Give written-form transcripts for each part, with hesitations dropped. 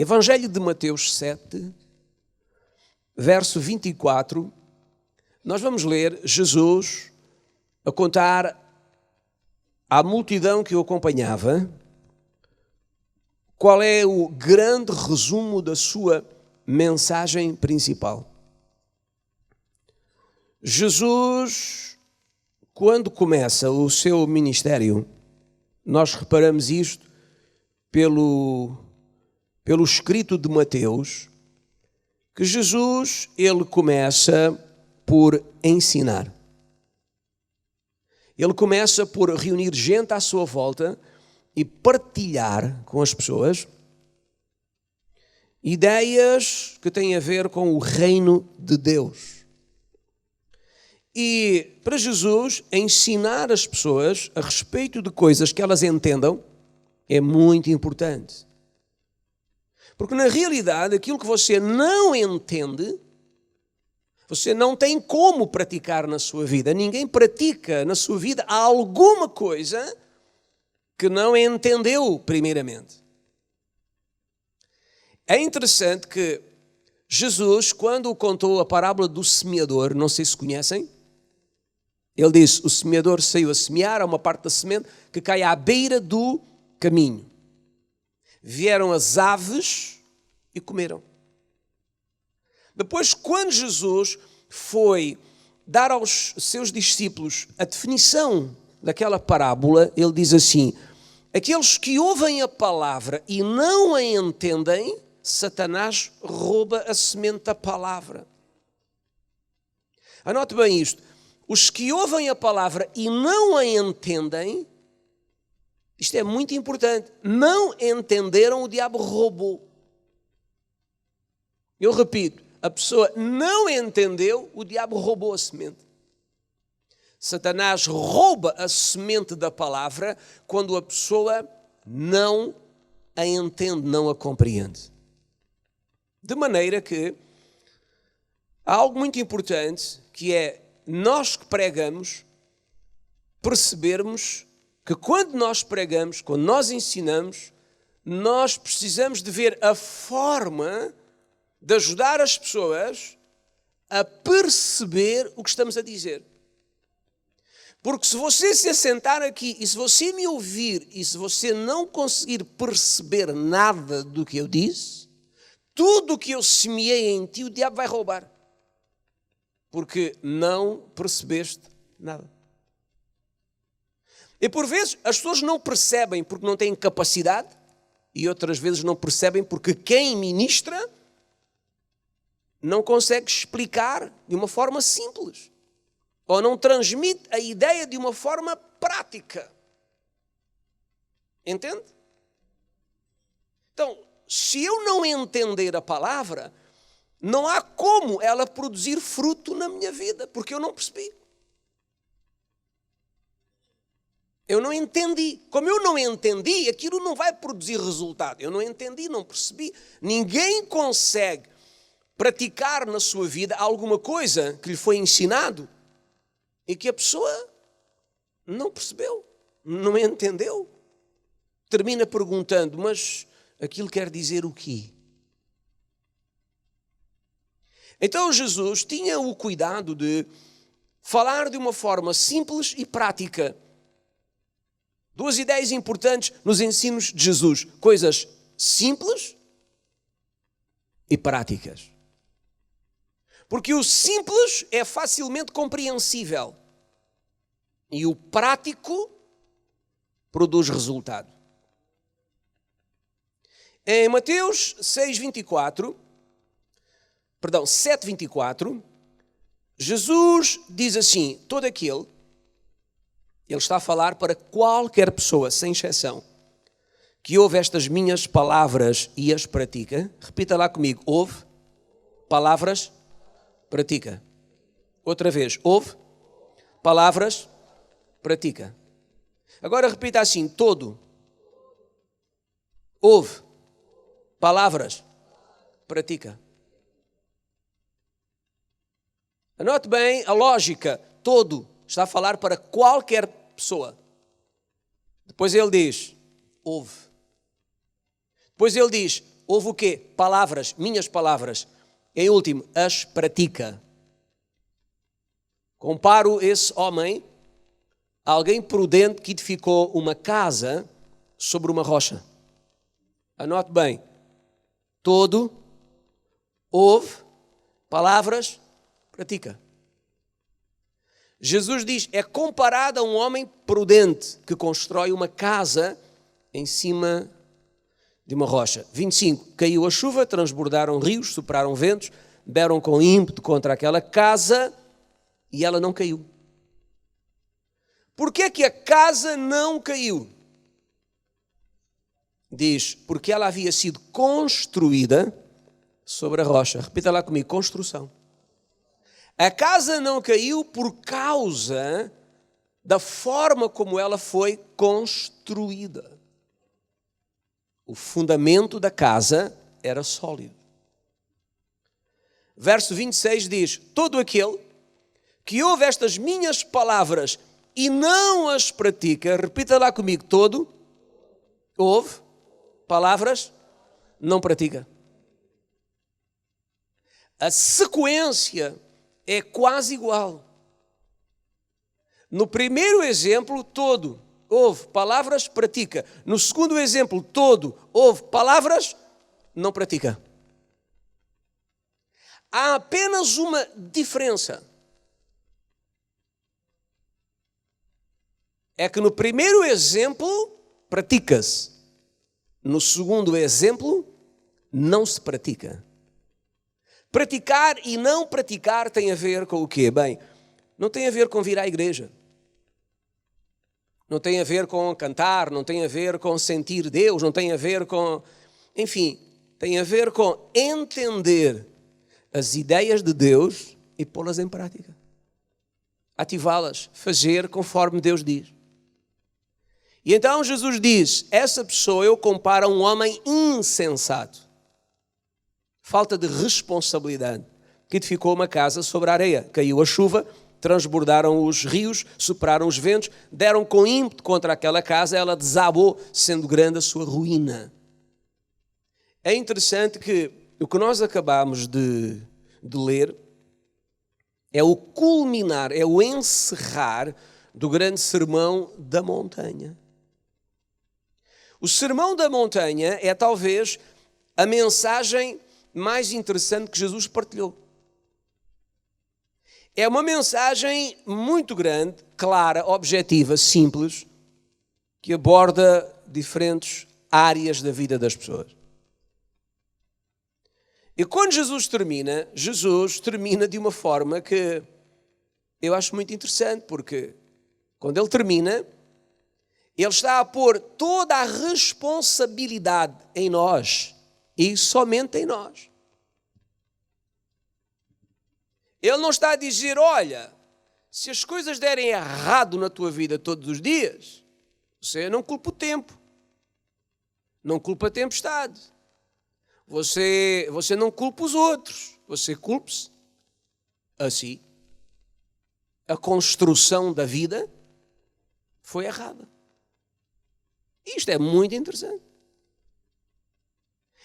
Evangelho de Mateus 7, verso 24, nós vamos ler Jesus a contar à multidão que o acompanhava qual é o grande resumo da sua mensagem principal. Jesus, quando começa o seu ministério, nós reparamos isto pelo escrito de Mateus, que Jesus, ele começa por ensinar. Ele começa por reunir gente à sua volta e partilhar com as pessoas ideias que têm a ver com o reino de Deus. E para Jesus, ensinar as pessoas a respeito de coisas que elas entendam é muito importante. Porque na realidade, aquilo que você não entende, você não tem como praticar na sua vida. Ninguém pratica na sua vida alguma coisa que não entendeu primeiramente. É interessante que Jesus, quando contou a parábola do semeador, não sei se conhecem, ele disse, o semeador saiu a semear, há uma parte da semente que cai à beira do caminho. Vieram as aves e comeram. Depois, quando Jesus foi dar aos seus discípulos a definição daquela parábola, ele diz assim, aqueles que ouvem a palavra e não a entendem, Satanás rouba a semente da palavra. Anote bem isto. Os que ouvem a palavra e não a entendem, isto é muito importante, não entenderam, o diabo roubou. Eu repito, a pessoa não entendeu, o diabo roubou a semente. Satanás rouba a semente da palavra quando a pessoa não a entende, não a compreende. De maneira que há algo muito importante que é nós que pregamos percebermos que quando nós pregamos, quando nós ensinamos, nós precisamos de ver a forma de ajudar as pessoas a perceber o que estamos a dizer. Porque se você se assentar aqui e se você me ouvir e se você não conseguir perceber nada do que eu disse, tudo o que eu semeei em ti, o diabo vai roubar. Porque não percebeste nada. E por vezes as pessoas não percebem porque não têm capacidade e outras vezes não percebem porque quem ministra não consegue explicar de uma forma simples ou não transmite a ideia de uma forma prática. Entende? Então, se eu não entender a palavra, não há como ela produzir fruto na minha vida, porque eu não percebi. Eu não entendi. Como eu não entendi, aquilo não vai produzir resultado. Eu não entendi, não percebi. Ninguém consegue praticar na sua vida alguma coisa que lhe foi ensinado e que a pessoa não percebeu, não entendeu. Termina perguntando, mas aquilo quer dizer o quê? Então Jesus tinha o cuidado de falar de uma forma simples e prática. Duas ideias importantes nos ensinos de Jesus. Coisas simples e práticas. Porque o simples é facilmente compreensível. E o prático produz resultado. Em Mateus 7:24, Jesus diz assim, todo aquele, ele está a falar para qualquer pessoa, sem exceção, que ouve estas minhas palavras e as pratica. Repita lá comigo, ouve, palavras, pratica. Outra vez, ouve, palavras, pratica. Agora repita assim, todo, ouve, palavras, pratica. Anote bem a lógica, todo está a falar para qualquer pessoa. Depois ele diz, ouve. Depois ele diz, Ouve o quê? Palavras, minhas palavras. Em último, as pratica. Comparo esse homem a alguém prudente que edificou uma casa sobre uma rocha. Anote bem. Todo, ouve, palavras, pratica. Jesus diz, é comparado a um homem prudente que constrói uma casa em cima de uma rocha. 25. Caiu a chuva, transbordaram rios, sopraram ventos, deram com ímpeto contra aquela casa e ela não caiu. Por que é que a casa não caiu? Diz, porque ela havia sido construída sobre a rocha. Repita lá comigo, construção. A casa não caiu por causa da forma como ela foi construída. O fundamento da casa era sólido. Verso 26 diz, todo aquele que ouve estas minhas palavras e não as pratica, repita lá comigo, todo, ouve, palavras, não pratica. A sequência é quase igual. No primeiro exemplo, todo, ouve, palavras, pratica. No segundo exemplo, todo, ouve, palavras, não pratica. Há apenas uma diferença. É que no primeiro exemplo, pratica-se. No segundo exemplo, não se pratica. Praticar e não praticar tem a ver com o quê? Bem, não tem a ver com vir à igreja. Não tem a ver com cantar, não tem a ver com sentir Deus, não tem a ver com... Enfim, tem a ver com entender as ideias de Deus e pô-las em prática. Ativá-las, fazer conforme Deus diz. E então Jesus diz, essa pessoa eu comparo a um homem insensato. Falta de responsabilidade, que edificou uma casa sobre a areia. Caiu a chuva, transbordaram os rios, sopraram os ventos, deram com ímpeto contra aquela casa, ela desabou, sendo grande a sua ruína. É interessante que o que nós acabamos de ler é o culminar, é o encerrar do grande sermão da montanha. O sermão da montanha é talvez a mensagem mais interessante que Jesus partilhou. É uma mensagem muito grande, clara, objetiva, simples, que aborda diferentes áreas da vida das pessoas. E quando Jesus termina de uma forma que eu acho muito interessante, porque quando ele termina, ele está a pôr toda a responsabilidade em nós e somente em nós. Ele não está a dizer, olha, se as coisas derem errado na tua vida todos os dias, você não culpa o tempo, não culpa a tempestade, você não culpa os outros, você culpa-se a si. A construção da vida foi errada. Isto é muito interessante.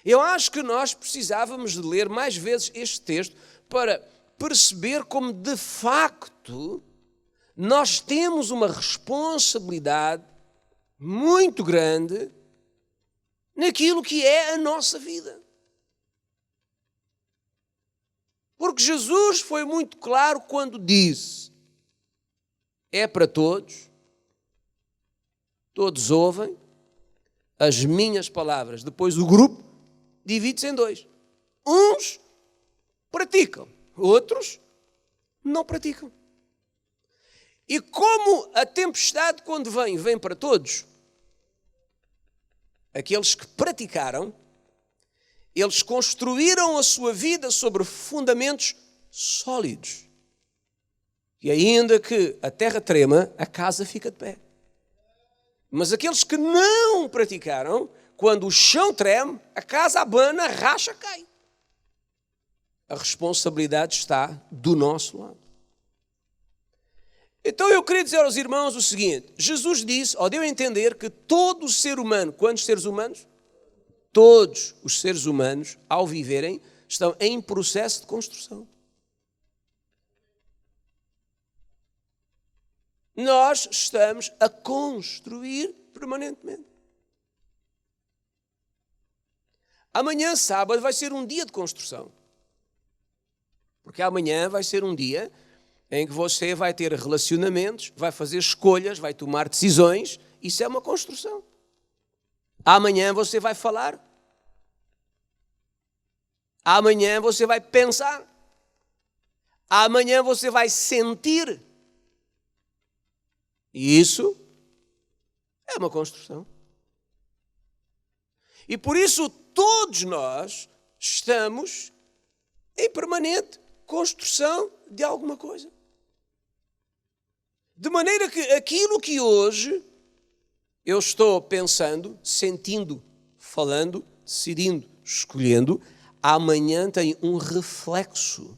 Eu acho que nós precisávamos de ler mais vezes este texto para perceber como, de facto, nós temos uma responsabilidade muito grande naquilo que é a nossa vida. Porque Jesus foi muito claro quando disse, é para todos, todos ouvem as minhas palavras. Depois o grupo divide-se em dois. Uns praticam, outros não praticam. E como a tempestade, quando vem para todos, aqueles que praticaram, eles construíram a sua vida sobre fundamentos sólidos. E ainda que a terra trema, a casa fica de pé. Mas aqueles que não praticaram, quando o chão treme, a casa abana, racha, cai. A responsabilidade está do nosso lado. Então eu queria dizer aos irmãos o seguinte, Jesus disse, ou deu a entender que todo ser humano, quantos seres humanos? todos os seres humanos, ao viverem, estão em processo de construção. Nós estamos a construir permanentemente. Amanhã, sábado, vai ser um dia de construção. Porque amanhã vai ser um dia em que você vai ter relacionamentos, vai fazer escolhas, vai tomar decisões. Isso é uma construção. Amanhã você vai falar. Amanhã você vai pensar. Amanhã você vai sentir. E isso é uma construção. E por isso todos nós estamos em permanente construção de alguma coisa. De maneira que aquilo que hoje eu estou pensando, sentindo, falando, decidindo, escolhendo, amanhã tem um reflexo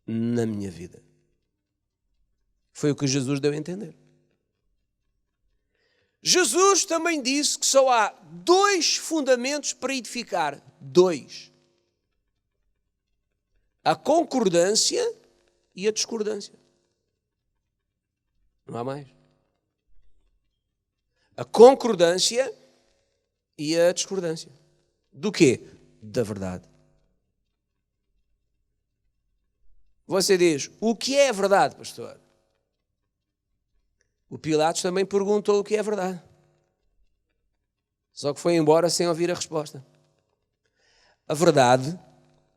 na minha vida. Foi o que Jesus deu a entender. Jesus também disse que só há 2 fundamentos para edificar. 2. A concordância e a discordância. Não há mais. A concordância e a discordância. Do quê? Da verdade. Você diz, o que é verdade, pastor? O Pilatos também perguntou o que é verdade. Só que foi embora sem ouvir a resposta. A verdade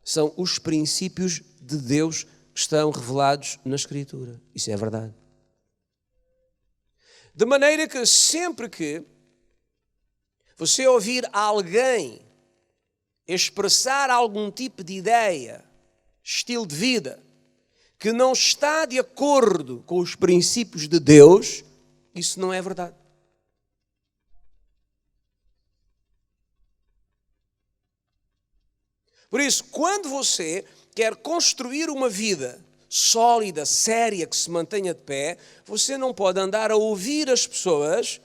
são os princípios de Deus que estão revelados na Escritura. Isso é verdade. De maneira que sempre que você ouvir alguém expressar algum tipo de ideia, estilo de vida, que não está de acordo com os princípios de Deus, isso não é verdade. Por isso, quando você quer construir uma vida sólida, séria, que se mantenha de pé, você não pode andar a ouvir as pessoas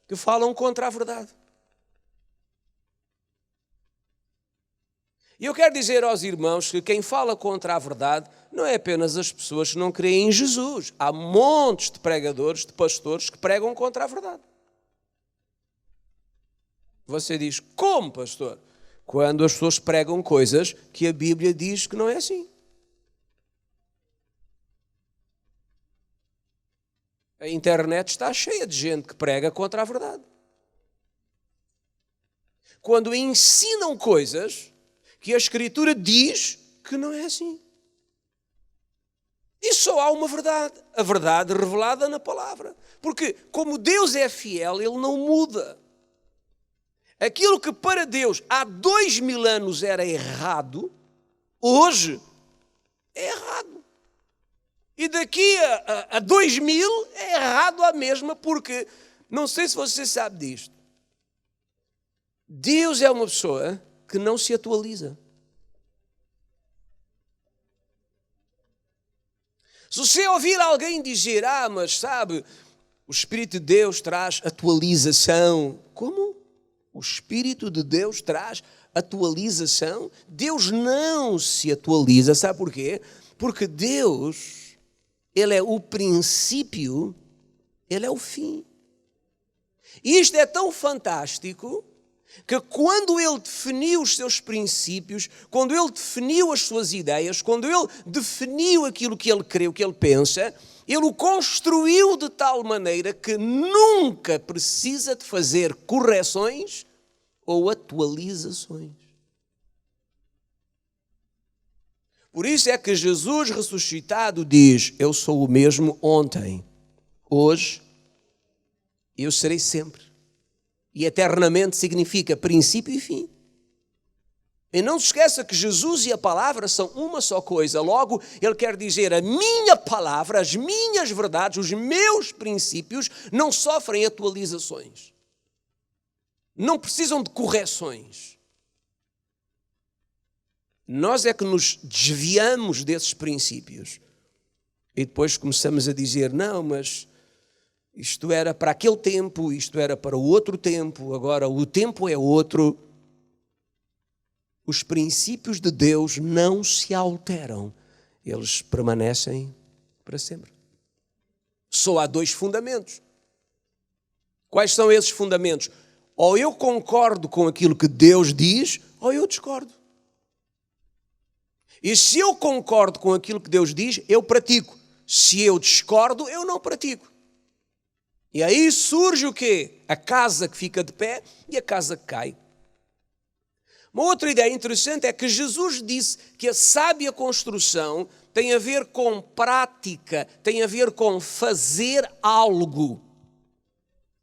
que falam contra a verdade. E eu quero dizer aos irmãos que quem fala contra a verdade não é apenas as pessoas que não creem em Jesus. Há montes de pregadores, de pastores que pregam contra a verdade. Você diz, como, pastor? Quando as pessoas pregam coisas que a Bíblia diz que não é assim. A internet está cheia de gente que prega contra a verdade. Quando ensinam coisas que a Escritura diz que não é assim. E só há uma verdade, a verdade revelada na palavra. Porque como Deus é fiel, Ele não muda. Aquilo que para Deus há 2000 anos era errado, hoje é errado. E daqui a 2000 é errado a mesma, porque, não sei se você sabe disto, Deus é uma pessoa que não se atualiza. Se você ouvir alguém dizer, mas sabe, o Espírito de Deus traz atualização. Como? O Espírito de Deus traz atualização? Deus não se atualiza, sabe porquê? Porque Deus, Ele é o princípio, Ele é o fim. E isto é tão fantástico que quando Ele definiu os seus princípios, quando Ele definiu as suas ideias, quando Ele definiu aquilo que Ele crê, o que Ele pensa, Ele o construiu de tal maneira que nunca precisa de fazer correções ou atualizações. Por isso é que Jesus ressuscitado diz, eu sou o mesmo ontem, hoje, eu serei sempre. E eternamente significa princípio e fim. E não se esqueça que Jesus e a palavra são uma só coisa. Logo, Ele quer dizer, a minha palavra, as minhas verdades, os meus princípios não sofrem atualizações. Não precisam de correções. Nós é que nos desviamos desses princípios. E depois começamos a dizer, não, mas isto era para aquele tempo, isto era para o outro tempo, agora o tempo é outro. os princípios de Deus não se alteram. Eles permanecem para sempre. Só há dois fundamentos. Quais são esses fundamentos? Ou eu concordo com aquilo que Deus diz, ou eu discordo. E se eu concordo com aquilo que Deus diz, eu pratico. Se eu discordo, eu não pratico. E aí surge o quê? A casa que fica de pé e a casa que cai. Uma outra ideia interessante é que Jesus disse que a sábia construção tem a ver com prática, tem a ver com fazer algo.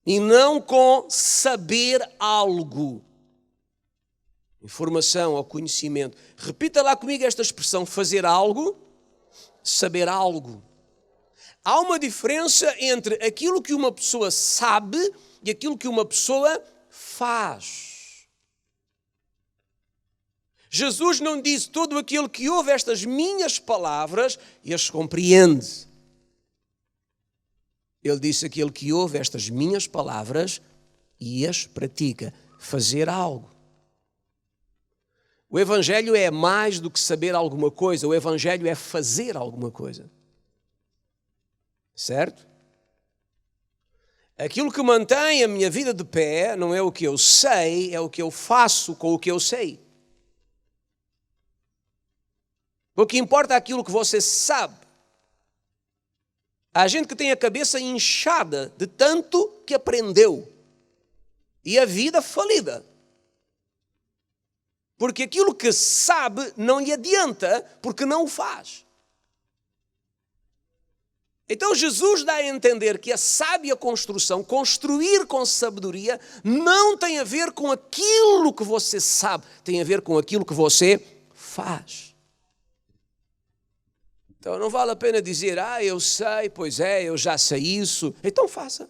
E não com saber algo. Informação ou conhecimento. Repita lá comigo esta expressão, fazer algo, saber algo. Há uma diferença entre aquilo que uma pessoa sabe e aquilo que uma pessoa faz. Jesus não disse todo aquele que ouve estas minhas palavras e as compreende. Ele disse aquele que ouve estas minhas palavras e as pratica. Fazer algo. O Evangelho é mais do que saber alguma coisa. O Evangelho é fazer alguma coisa. Certo? Aquilo que mantém a minha vida de pé não é o que eu sei, é o que eu faço com o que eu sei. O que importa é aquilo que você sabe. Há gente que tem a cabeça inchada de tanto que aprendeu. E a vida falida. Porque aquilo que sabe não lhe adianta, porque não o faz. Então Jesus dá a entender que a sábia construção, construir com sabedoria, não tem a ver com aquilo que você sabe, tem a ver com aquilo que você faz. Então não vale a pena dizer, eu sei, pois é, eu já sei isso. Então faça.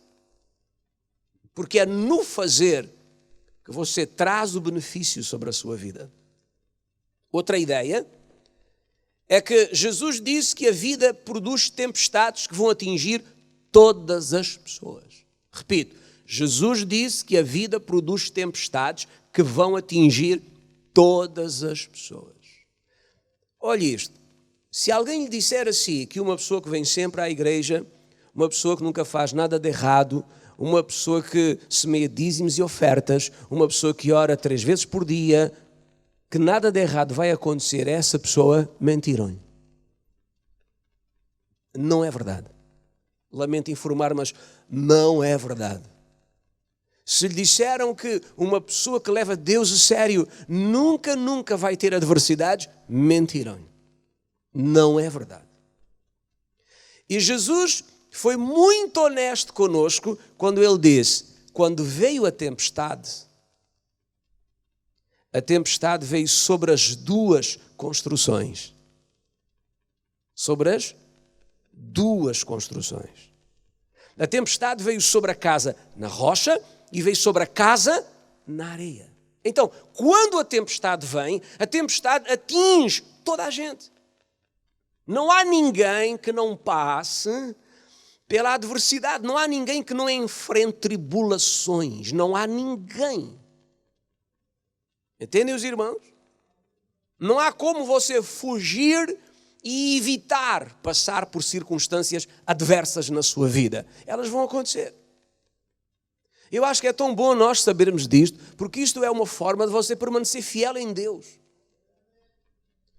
Porque é no fazer que você traz o benefício sobre a sua vida. Outra ideia é que Jesus disse que a vida produz tempestades que vão atingir todas as pessoas. Repito, Jesus disse que a vida produz tempestades que vão atingir todas as pessoas. Olhe isto, se alguém lhe disser assim, que uma pessoa que vem sempre à igreja, uma pessoa que nunca faz nada de errado, uma pessoa que semeia dízimos e ofertas, uma pessoa que ora 3 vezes por dia, que nada de errado vai acontecer, essa pessoa mentiram-lhe. Não é verdade. Lamento informar, mas não é verdade. Se lhe disseram que uma pessoa que leva Deus a sério nunca vai ter adversidades, mentiram-lhe. Não é verdade. E Jesus foi muito honesto conosco quando ele disse, quando veio a tempestade veio sobre as 2 construções. Sobre as 2 construções. A tempestade veio sobre a casa na rocha e veio sobre a casa na areia. Então, quando a tempestade vem, a tempestade atinge toda a gente. Não há ninguém que não passe pela adversidade. Não há ninguém que não enfrente tribulações. Não há ninguém. Entendem os irmãos? Não há como você fugir e evitar passar por circunstâncias adversas na sua vida. Elas vão acontecer. Eu acho que é tão bom nós sabermos disto, porque isto é uma forma de você permanecer fiel em Deus.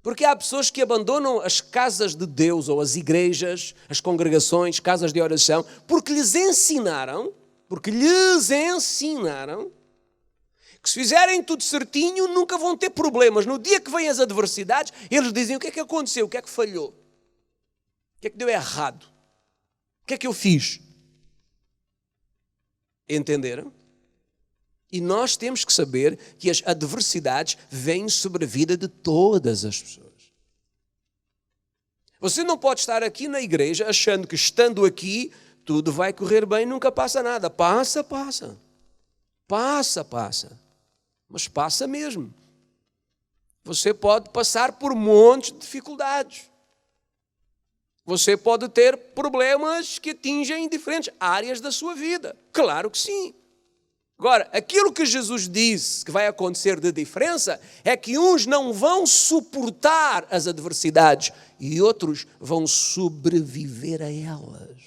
Porque há pessoas que abandonam as casas de Deus ou as igrejas, as congregações, casas de oração, porque lhes ensinaram que se fizerem tudo certinho, nunca vão ter problemas. No dia que vêm as adversidades, eles dizem o que é que aconteceu, o que é que falhou, o que é que deu errado, o que é que eu fiz. Entenderam? E nós temos que saber que as adversidades vêm sobre a vida de todas as pessoas. Você não pode estar aqui na igreja achando que estando aqui tudo vai correr bem, nunca passa nada. Passa. Mas passa mesmo. Você pode passar por montes de dificuldades. Você pode ter problemas que atingem diferentes áreas da sua vida. Claro que sim. Agora, aquilo que Jesus disse que vai acontecer de diferença é que uns não vão suportar as adversidades e outros vão sobreviver a elas.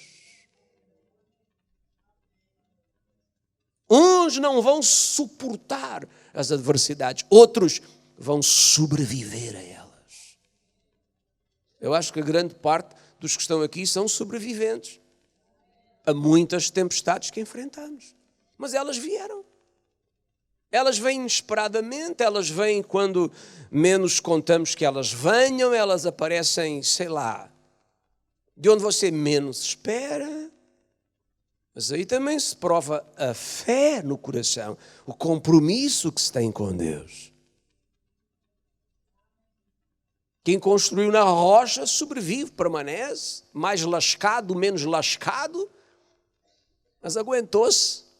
Uns não vão suportar as adversidades, outros vão sobreviver a elas. Eu acho que a grande parte dos que estão aqui são sobreviventes a muitas tempestades que enfrentamos. Mas elas vieram. Elas vêm inesperadamente, elas vêm quando menos contamos que elas venham, elas aparecem, sei lá, de onde você menos espera. Mas aí também se prova a fé no coração, o compromisso que se tem com Deus. Quem construiu na rocha sobrevive, permanece, mais lascado, menos lascado, mas aguentou-se.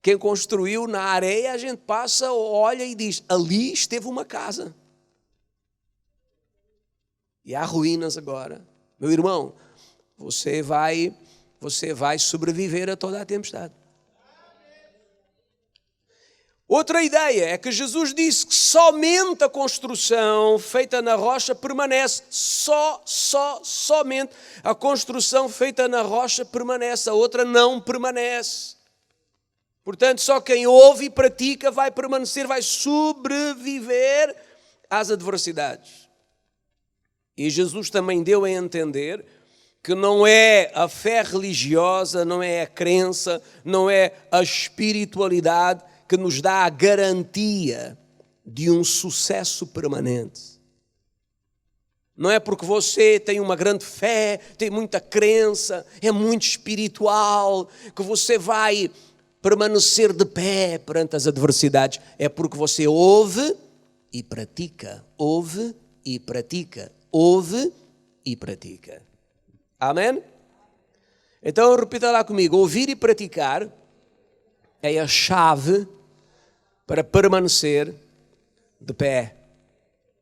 Quem construiu na areia, a gente passa, olha e diz, ali esteve uma casa. E há ruínas agora. Meu irmão, você vai sobreviver a toda a tempestade. Outra ideia é que Jesus disse que somente a construção feita na rocha permanece. Somente a construção feita na rocha permanece, a outra não permanece. Portanto, só quem ouve e pratica vai permanecer, vai sobreviver às adversidades. E Jesus também deu a entender que não é a fé religiosa, não é a crença, não é a espiritualidade que nos dá a garantia de um sucesso permanente. Não é porque você tem uma grande fé, tem muita crença, é muito espiritual, que você vai permanecer de pé perante as adversidades. É porque você ouve e pratica, ouve e pratica, ouve e pratica. Amém? Então repita lá comigo, ouvir e praticar é a chave para permanecer de pé,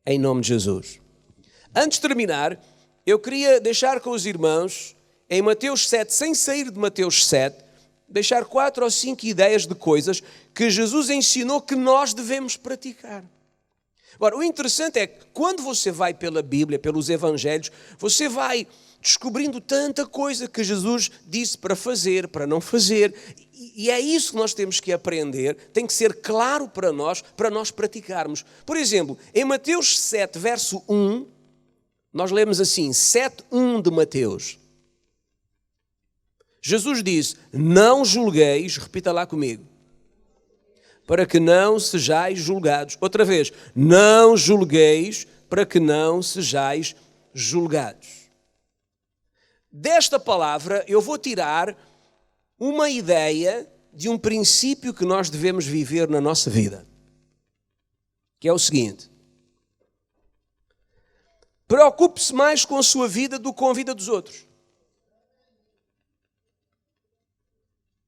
em nome de Jesus. Antes de terminar, eu queria deixar com os irmãos, em Mateus 7, sem sair de Mateus 7, deixar 4 ou 5 ideias de coisas que Jesus ensinou que nós devemos praticar. Agora, o interessante é que quando você vai pela Bíblia, pelos Evangelhos, você vai descobrindo tanta coisa que Jesus disse para fazer, para não fazer. E é isso que nós temos que aprender, tem que ser claro para nós praticarmos. Por exemplo, em Mateus 7, verso 1, nós lemos assim, 7:1 de Mateus. Jesus disse, não julgueis, repita lá comigo, para que não sejais julgados. Outra vez, não julgueis para que não sejais julgados. Desta palavra eu vou tirar uma ideia de um princípio que nós devemos viver na nossa vida, que é o seguinte: preocupe-se mais com a sua vida do que com a vida dos outros.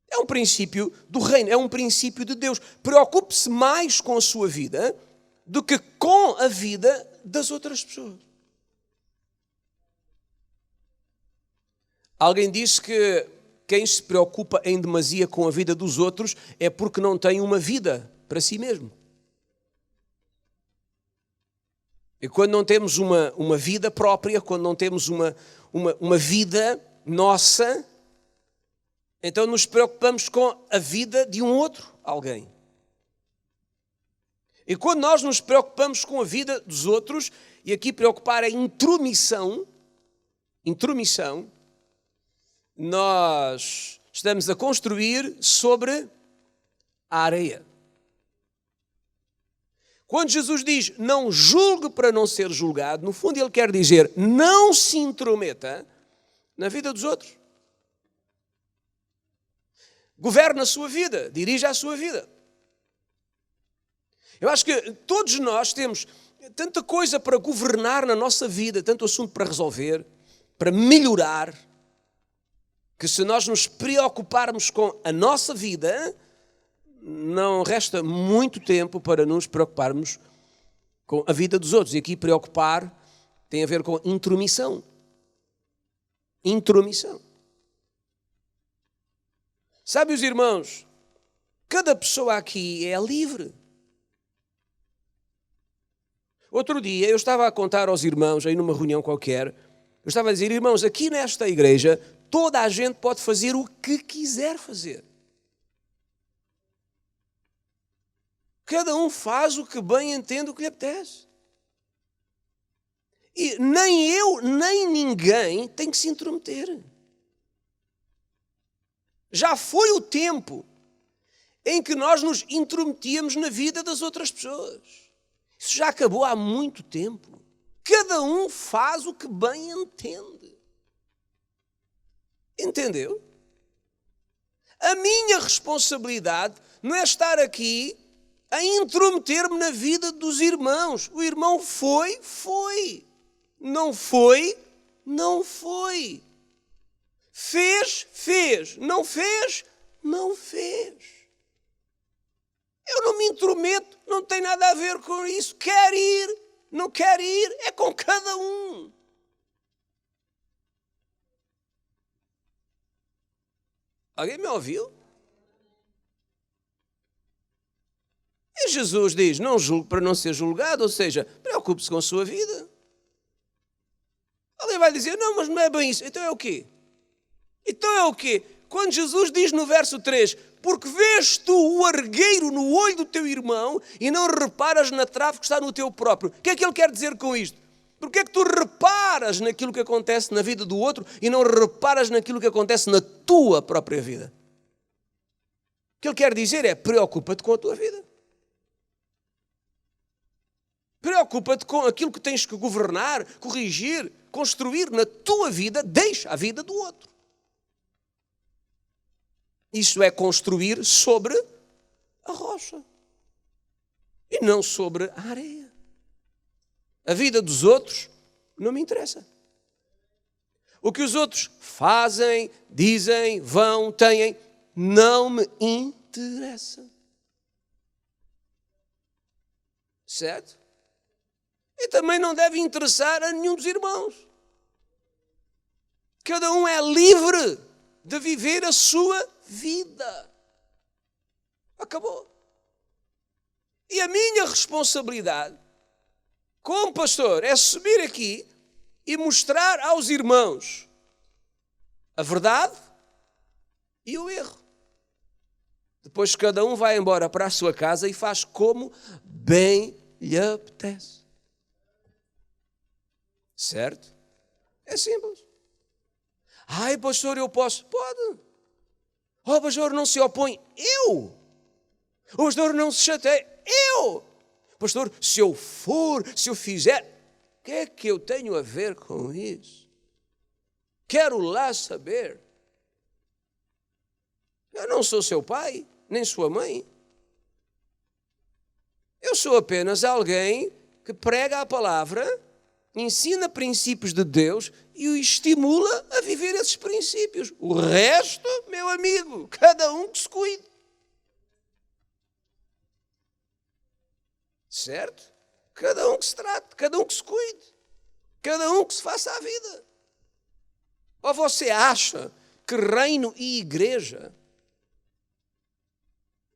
É um princípio do reino, é um princípio de Deus. Preocupe-se mais com a sua vida do que com a vida das outras pessoas. Alguém disse que quem se preocupa em demasia com a vida dos outros é porque não tem uma vida para si mesmo. E quando não temos uma vida própria, quando não temos uma vida nossa, então nos preocupamos com a vida de um outro alguém. E quando nós nos preocupamos com a vida dos outros, e aqui preocupar é intromissão, nós estamos a construir sobre a areia. Quando Jesus diz, não julgue para não ser julgado, no fundo ele quer dizer, não se intrometa na vida dos outros. Governe a sua vida, dirija a sua vida. Eu acho que todos nós temos tanta coisa para governar na nossa vida, tanto assunto para resolver, para melhorar, que se nós nos preocuparmos com a nossa vida, não resta muito tempo para nos preocuparmos com a vida dos outros. E aqui preocupar tem a ver com intromissão. Intromissão. Sabe, os irmãos, Cada pessoa aqui é livre. Outro dia eu estava a contar aos irmãos, aí numa reunião qualquer, eu estava a dizer, irmãos, aqui nesta igreja, toda a gente pode fazer o que quiser fazer. Cada um faz o que bem entende, o que lhe apetece. E nem eu, nem ninguém tem que se intrometer. Já foi o tempo em que nós nos intrometíamos na vida das outras pessoas. Isso já acabou há muito tempo. Cada um faz o que bem entende. Entendeu? A minha responsabilidade não é estar aqui a intrometer-me na vida dos irmãos. O irmão foi, foi. Não foi, não foi. Fez, fez. Não fez, não fez. Eu não me intrometo, não tem nada a ver com isso. Quer ir, não quer ir, é com cada um. Alguém me ouviu? E Jesus diz, não julgue para não ser julgado, ou seja, preocupe-se com a sua vida. Alguém vai dizer, não, mas não é bem isso. Então é o quê? Então é o quê? Quando Jesus diz no verso 3, porque vês tu o argueiro no olho do teu irmão e não reparas na trave que está no teu próprio. O que é que ele quer dizer com isto? Porque é que tu reparas naquilo que acontece na vida do outro e não reparas naquilo que acontece na tua própria vida? O que ele quer dizer é, preocupa-te com a tua vida. Preocupa-te com aquilo que tens que governar, corrigir, construir na tua vida, deixa a vida do outro. Isto é construir sobre a rocha e não sobre a areia. A vida dos outros não me interessa. O que os outros fazem, dizem, vão, têm, não me interessa. Certo? E também não deve interessar a nenhum dos irmãos. Cada um é livre de viver a sua vida. Acabou. E a minha responsabilidade como pastor é subir aqui e mostrar aos irmãos a verdade e o erro. Depois cada um vai embora para a sua casa e faz como bem lhe apetece. Certo? É simples. Ai, pastor, eu posso? Pode. Oh, pastor, não se opõe. Eu. O pastor não se chateia. Eu. Pastor, se eu for, se eu fizer, o que é que eu tenho a ver com isso? Quero lá saber. Eu não sou seu pai, nem sua mãe. Eu sou apenas alguém que prega a palavra, ensina princípios de Deus e o estimula a viver esses princípios. O resto, meu amigo, cada um que se cuide. Certo? Cada um que se trate, cada um que se cuide, cada um que se faça a vida. Ou você acha que reino e igreja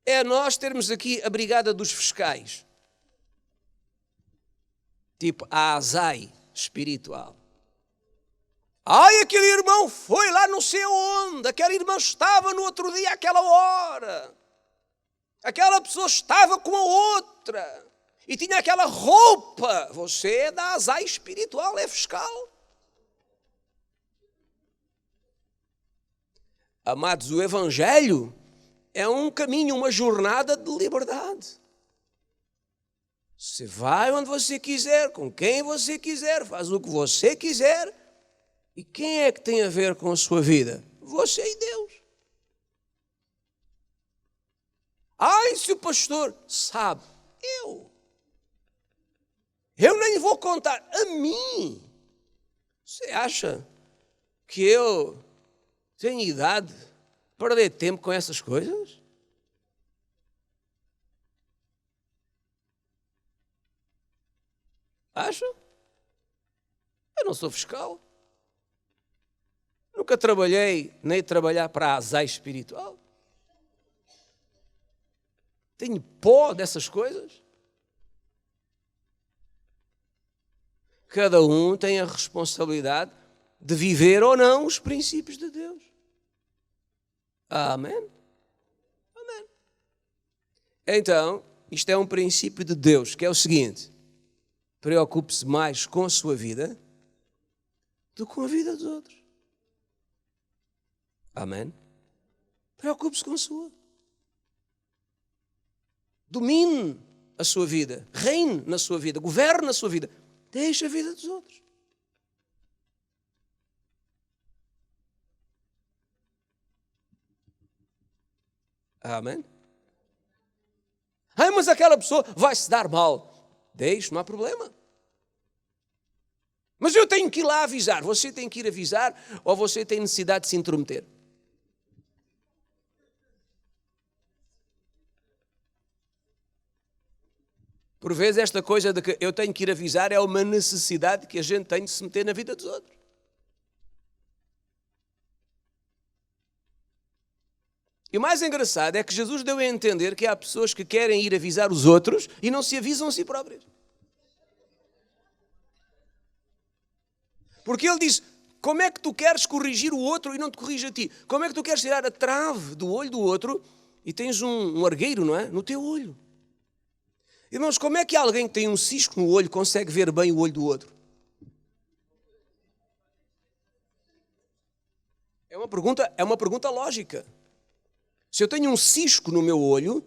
é nós termos aqui a brigada dos fiscais? Tipo a azai espiritual. Ai, aquele irmão foi lá não sei onde, aquele irmão estava no outro dia àquela hora, aquela pessoa estava com a outra e tinha aquela roupa. Você é da azai espiritual, é fiscal. Amados, o Evangelho é um caminho, uma jornada de liberdade. Você vai onde você quiser, com quem você quiser, faz o que você quiser. E quem é que tem a ver com a sua vida? Você e Deus. Ai, se o pastor sabe, eu nem vou contar a mim. Você acha que eu tenho idade para perder tempo com essas coisas? Acha? Eu não sou fiscal. Nunca trabalhei, nem trabalhar para a azai espiritual. Tenho pó dessas coisas. Cada um tem a responsabilidade de viver ou não os princípios de Deus. Amém? Amém. Então, isto é um princípio de Deus, que é o seguinte: preocupe-se mais com a sua vida do que com a vida dos outros. Amém? Preocupe-se com a sua. Domine a sua vida, reine na sua vida, governe a sua vida. Deixe a vida dos outros. Amém? Ai, mas aquela pessoa vai se dar mal. Deixe, não há problema. Mas eu tenho que ir lá avisar. Você tem que ir avisar ou você tem necessidade de se intrometer? Por vezes esta coisa de que eu tenho que ir avisar é uma necessidade que a gente tem de se meter na vida dos outros. E o mais engraçado é que Jesus deu a entender que há pessoas que querem ir avisar os outros e não se avisam a si próprios. Porque ele diz: como é que tu queres corrigir o outro e não te corrige a ti? Como é que tu queres tirar a trave do olho do outro e tens um argueiro, não é? No teu olho. Irmãos, como é que alguém que tem um cisco no olho consegue ver bem o olho do outro? É uma pergunta lógica. Se eu tenho um cisco no meu olho,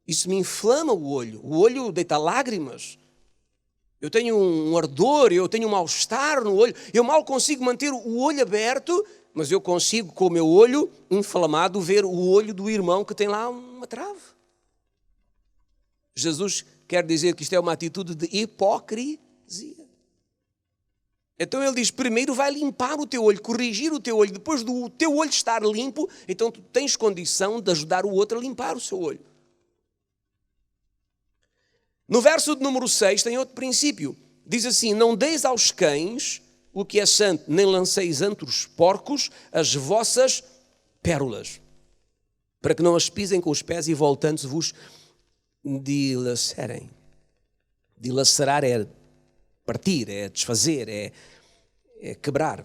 isso me inflama o olho deita lágrimas. Eu tenho um ardor, eu tenho um mal-estar no olho, eu mal consigo manter o olho aberto, mas eu consigo, com o meu olho inflamado, ver o olho do irmão que tem lá uma trave. Jesus quer dizer que isto é uma atitude de hipocrisia. Então ele diz: primeiro vai limpar o teu olho, corrigir o teu olho, depois do teu olho estar limpo, então tu tens condição de ajudar o outro a limpar o seu olho. No verso de número 6 tem outro princípio. Diz assim: não deis aos cães o que é santo, nem lanceis ante os porcos as vossas pérolas, para que não as pisem com os pés e voltando-se vos dilacerem. Dilacerar é partir, é desfazer, é quebrar.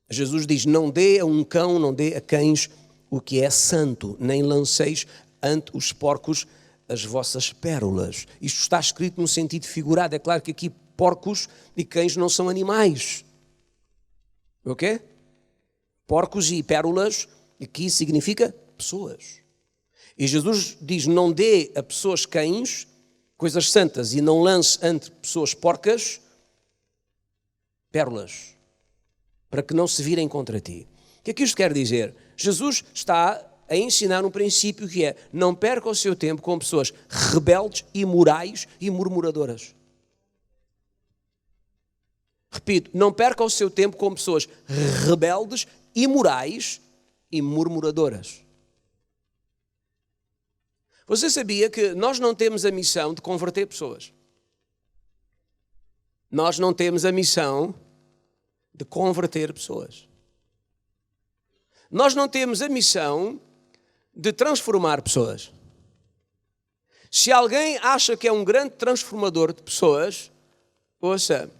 Jesus diz: não dê a um cão, não dê a cães o que é santo, nem lanceis ante os porcos as vossas pérolas. Isto está escrito no sentido figurado. É claro que aqui porcos e cães não são animais. Ok? Porcos e pérolas aqui significa pessoas. E Jesus diz: não dê a pessoas cães coisas santas e não lance ante pessoas porcas pérolas, para que não se virem contra ti. O que é que isto quer dizer? Jesus está a ensinar um princípio que é: não perca o seu tempo com pessoas rebeldes, imorais e murmuradoras. Repito, não perca o seu tempo com pessoas rebeldes, imorais e murmuradoras. Você sabia que nós não temos a missão de converter pessoas? Nós não temos a missão de converter pessoas. Nós não temos a missão de transformar pessoas. Se alguém acha que é um grande transformador de pessoas, ouça,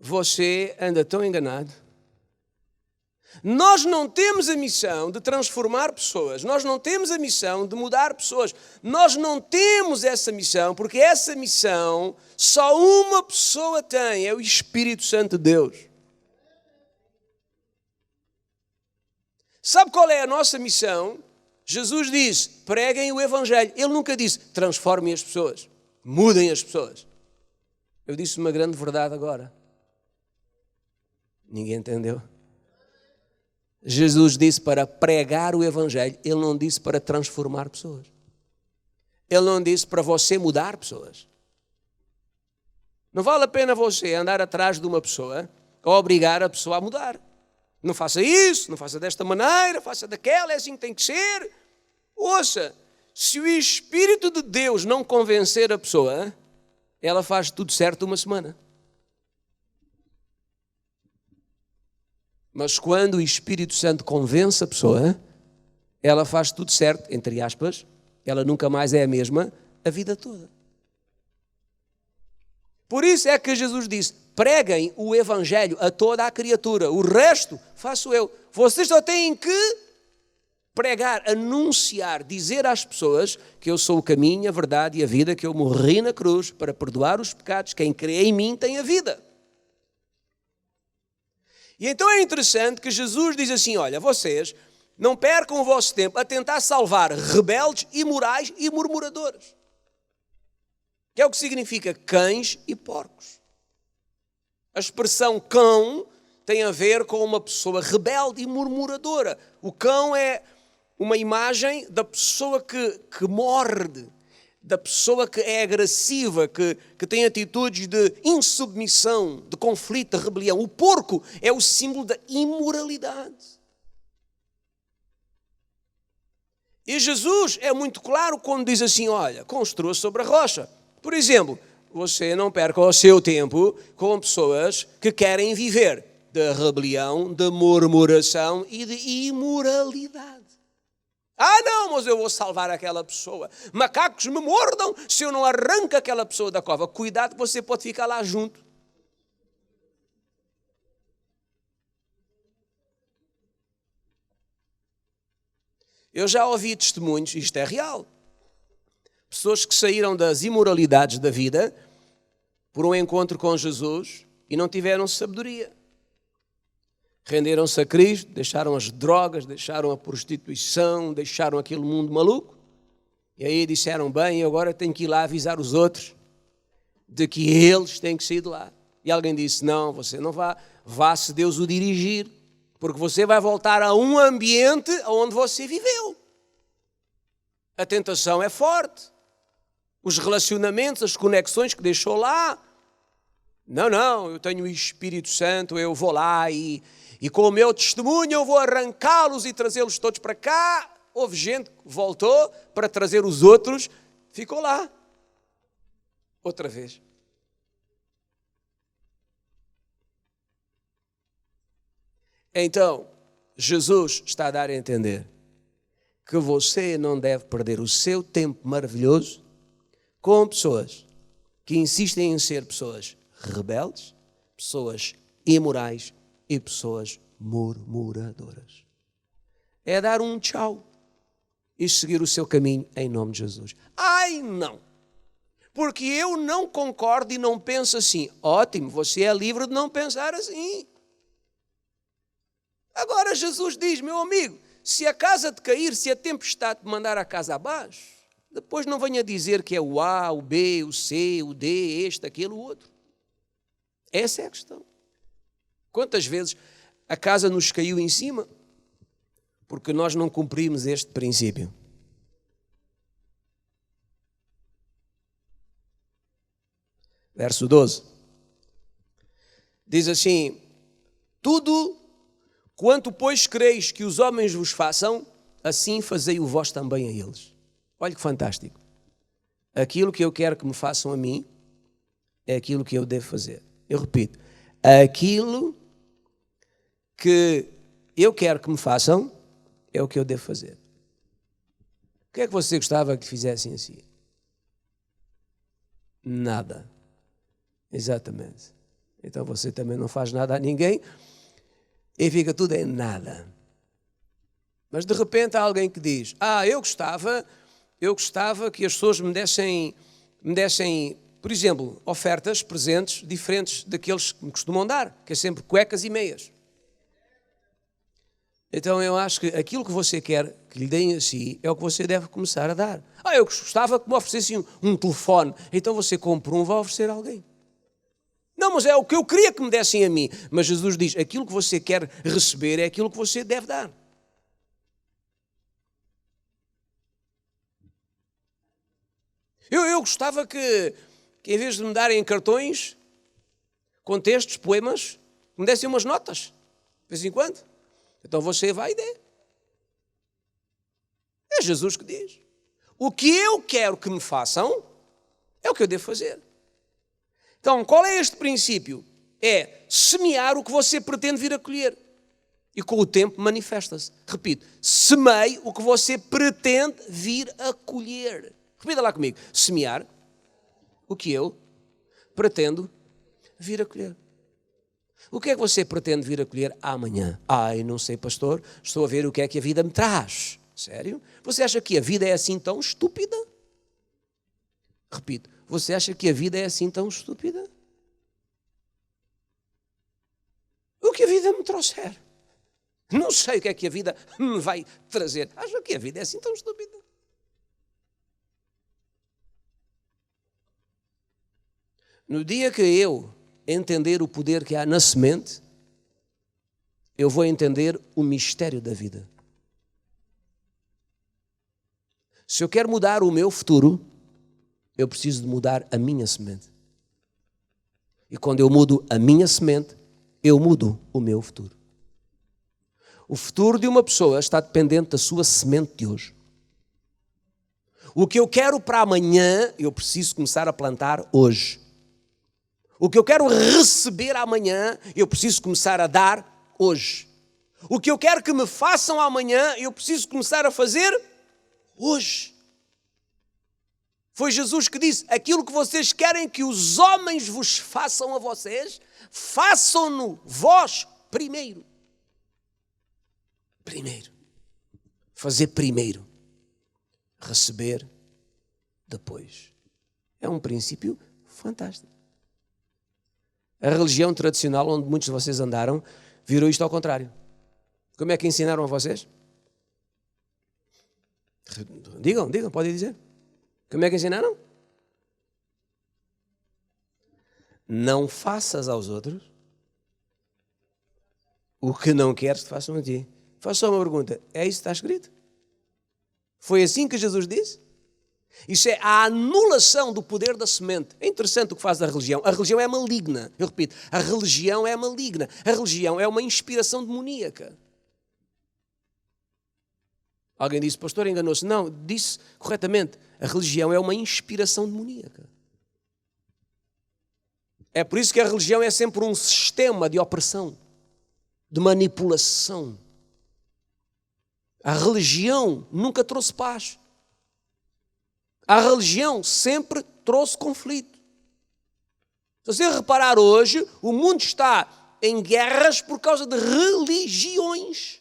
você anda tão enganado. Nós não temos a missão de transformar pessoas, nós não temos a missão de mudar pessoas, nós não temos essa missão, porque essa missão só uma pessoa tem, é o Espírito Santo de Deus. Sabe qual é a nossa missão? Jesus disse: preguem o Evangelho. Ele nunca disse: transformem as pessoas, mudem as pessoas. Eu disse uma grande verdade agora. Ninguém entendeu? Jesus disse para pregar o Evangelho, ele não disse para transformar pessoas. Ele não disse para você mudar pessoas. Não vale a pena você andar atrás de uma pessoa ou obrigar a pessoa a mudar. Não faça isso, não faça desta maneira, faça daquela, é assim que tem que ser. Ouça, se o Espírito de Deus não convencer a pessoa, ela faz tudo certo uma semana. Mas quando o Espírito Santo convence a pessoa, ela faz tudo certo, entre aspas, ela nunca mais é a mesma a vida toda. Por isso é que Jesus disse, preguem o evangelho a toda a criatura, o resto faço eu. Vocês só têm que pregar, anunciar, dizer às pessoas que eu sou o caminho, a verdade e a vida, que eu morri na cruz para perdoar os pecados, quem crê em mim tem a vida. E então é interessante que Jesus diz assim, olha, vocês não percam o vosso tempo a tentar salvar rebeldes, imorais e murmuradores. Que é o que significa cães e porcos. A expressão cão tem a ver com uma pessoa rebelde e murmuradora. O cão é uma imagem da pessoa que morde, da pessoa que é agressiva, que tem atitudes de insubmissão, de conflito, de rebelião. O porco é o símbolo da imoralidade. E Jesus é muito claro quando diz assim, olha, construa sobre a rocha. Por exemplo, você não perca o seu tempo com pessoas que querem viver de rebelião, de murmuração e de imoralidade. Ah, não, mas eu vou salvar aquela pessoa. Macacos me mordam se eu não arranco aquela pessoa da cova. Cuidado, você pode ficar lá junto. Eu já ouvi testemunhos, isto é real. Pessoas que saíram das imoralidades da vida por um encontro com Jesus e não tiveram sabedoria. Renderam-se a Cristo, deixaram as drogas, deixaram a prostituição, deixaram aquele mundo maluco. E aí disseram, bem, agora tenho que ir lá avisar os outros de que eles têm que sair de lá. E alguém disse, não, você não vá, vá se Deus o dirigir, porque você vai voltar a um ambiente onde você viveu. A tentação é forte. Os relacionamentos, as conexões que deixou lá. Não, eu tenho o Espírito Santo, eu vou lá e com o meu testemunho eu vou arrancá-los e trazê-los todos para cá. Houve gente que voltou para trazer os outros, ficou lá. Outra vez. Então, Jesus está a dar a entender que você não deve perder o seu tempo maravilhoso com pessoas que insistem em ser pessoas rebeldes, pessoas imorais e pessoas murmuradoras. É dar um tchau e seguir o seu caminho em nome de Jesus. Ai, não! Porque eu não concordo e não penso assim. Ótimo, você é livre de não pensar assim. Agora Jesus diz, meu amigo, se a casa te cair, se a tempestade te mandar a casa abaixo, depois não venha dizer que é o A, o B, o C, o D, este, aquele, o outro. Essa é a questão. Quantas vezes a casa nos caiu em cima porque nós não cumprimos este princípio? Verso 12. Diz assim, tudo quanto, pois, creis que os homens vos façam, assim fazei-o vós também a eles. Olha que fantástico. Aquilo que eu quero que me façam a mim é aquilo que eu devo fazer. Eu repito, aquilo que eu quero que me façam é o que eu devo fazer. O que é que você gostava que fizessem assim? Nada. Exatamente. Então você também não faz nada a ninguém e fica tudo em nada. Mas de repente há alguém que diz, eu gostava que as pessoas me dessem, por exemplo, ofertas, presentes diferentes daqueles que me costumam dar, que é sempre cuecas e meias. Então eu acho que aquilo que você quer que lhe deem a si é o que você deve começar a dar. Eu gostava que me oferecessem um telefone, então você compra um, vai oferecer a alguém. Não, mas é o que eu queria que me dessem a mim. Mas Jesus diz, aquilo que você quer receber é aquilo que você deve dar. Eu gostava que em vez de me darem cartões com textos, poemas, me dessem umas notas, de vez em quando. Então você vai e dê. É Jesus que diz. O que eu quero que me façam é o que eu devo fazer. Então, qual é este princípio? É semear o que você pretende vir a colher. E com o tempo manifesta-se. Repito, semeie o que você pretende vir a colher. Repita lá comigo. Semear o que eu pretendo vir a colher. O que é que você pretende vir a colher amanhã? Ai, não sei, pastor, estou a ver o que é que a vida me traz. Sério? Você acha que a vida é assim tão estúpida? Repito, você acha que a vida é assim tão estúpida? O que a vida me trouxer. Não sei o que é que a vida me vai trazer. Acha que a vida é assim tão estúpida? No dia que eu entender o poder que há na semente, eu vou entender o mistério da vida. Se eu quero mudar o meu futuro, eu preciso de mudar a minha semente. E quando eu mudo a minha semente, eu mudo o meu futuro. O futuro de uma pessoa está dependente da sua semente de hoje. O que eu quero para amanhã, eu preciso começar a plantar hoje. O que eu quero receber amanhã, eu preciso começar a dar hoje. O que eu quero que me façam amanhã, eu preciso começar a fazer hoje. Foi Jesus que disse, aquilo que vocês querem que os homens vos façam a vocês, façam-no vós primeiro. Primeiro. Fazer primeiro. Receber depois. É um princípio fantástico. A religião tradicional, onde muitos de vocês andaram, virou isto ao contrário. Como é que ensinaram a vocês? Digam, podem dizer. Como é que ensinaram? Não faças aos outros o que não queres que façam a ti. Faz só uma pergunta. É isso que está escrito? Foi assim que Jesus disse? Isso é a anulação do poder da semente. É interessante o que faz a religião. A religião é maligna. Eu repito, a religião é maligna. A religião é uma inspiração demoníaca. Alguém disse, pastor, enganou-se. Não, disse corretamente. A religião é uma inspiração demoníaca. É por isso que a religião é sempre um sistema de opressão, de manipulação. A religião nunca trouxe paz. A religião sempre trouxe conflito. Se você reparar hoje, o mundo está em guerras por causa de religiões.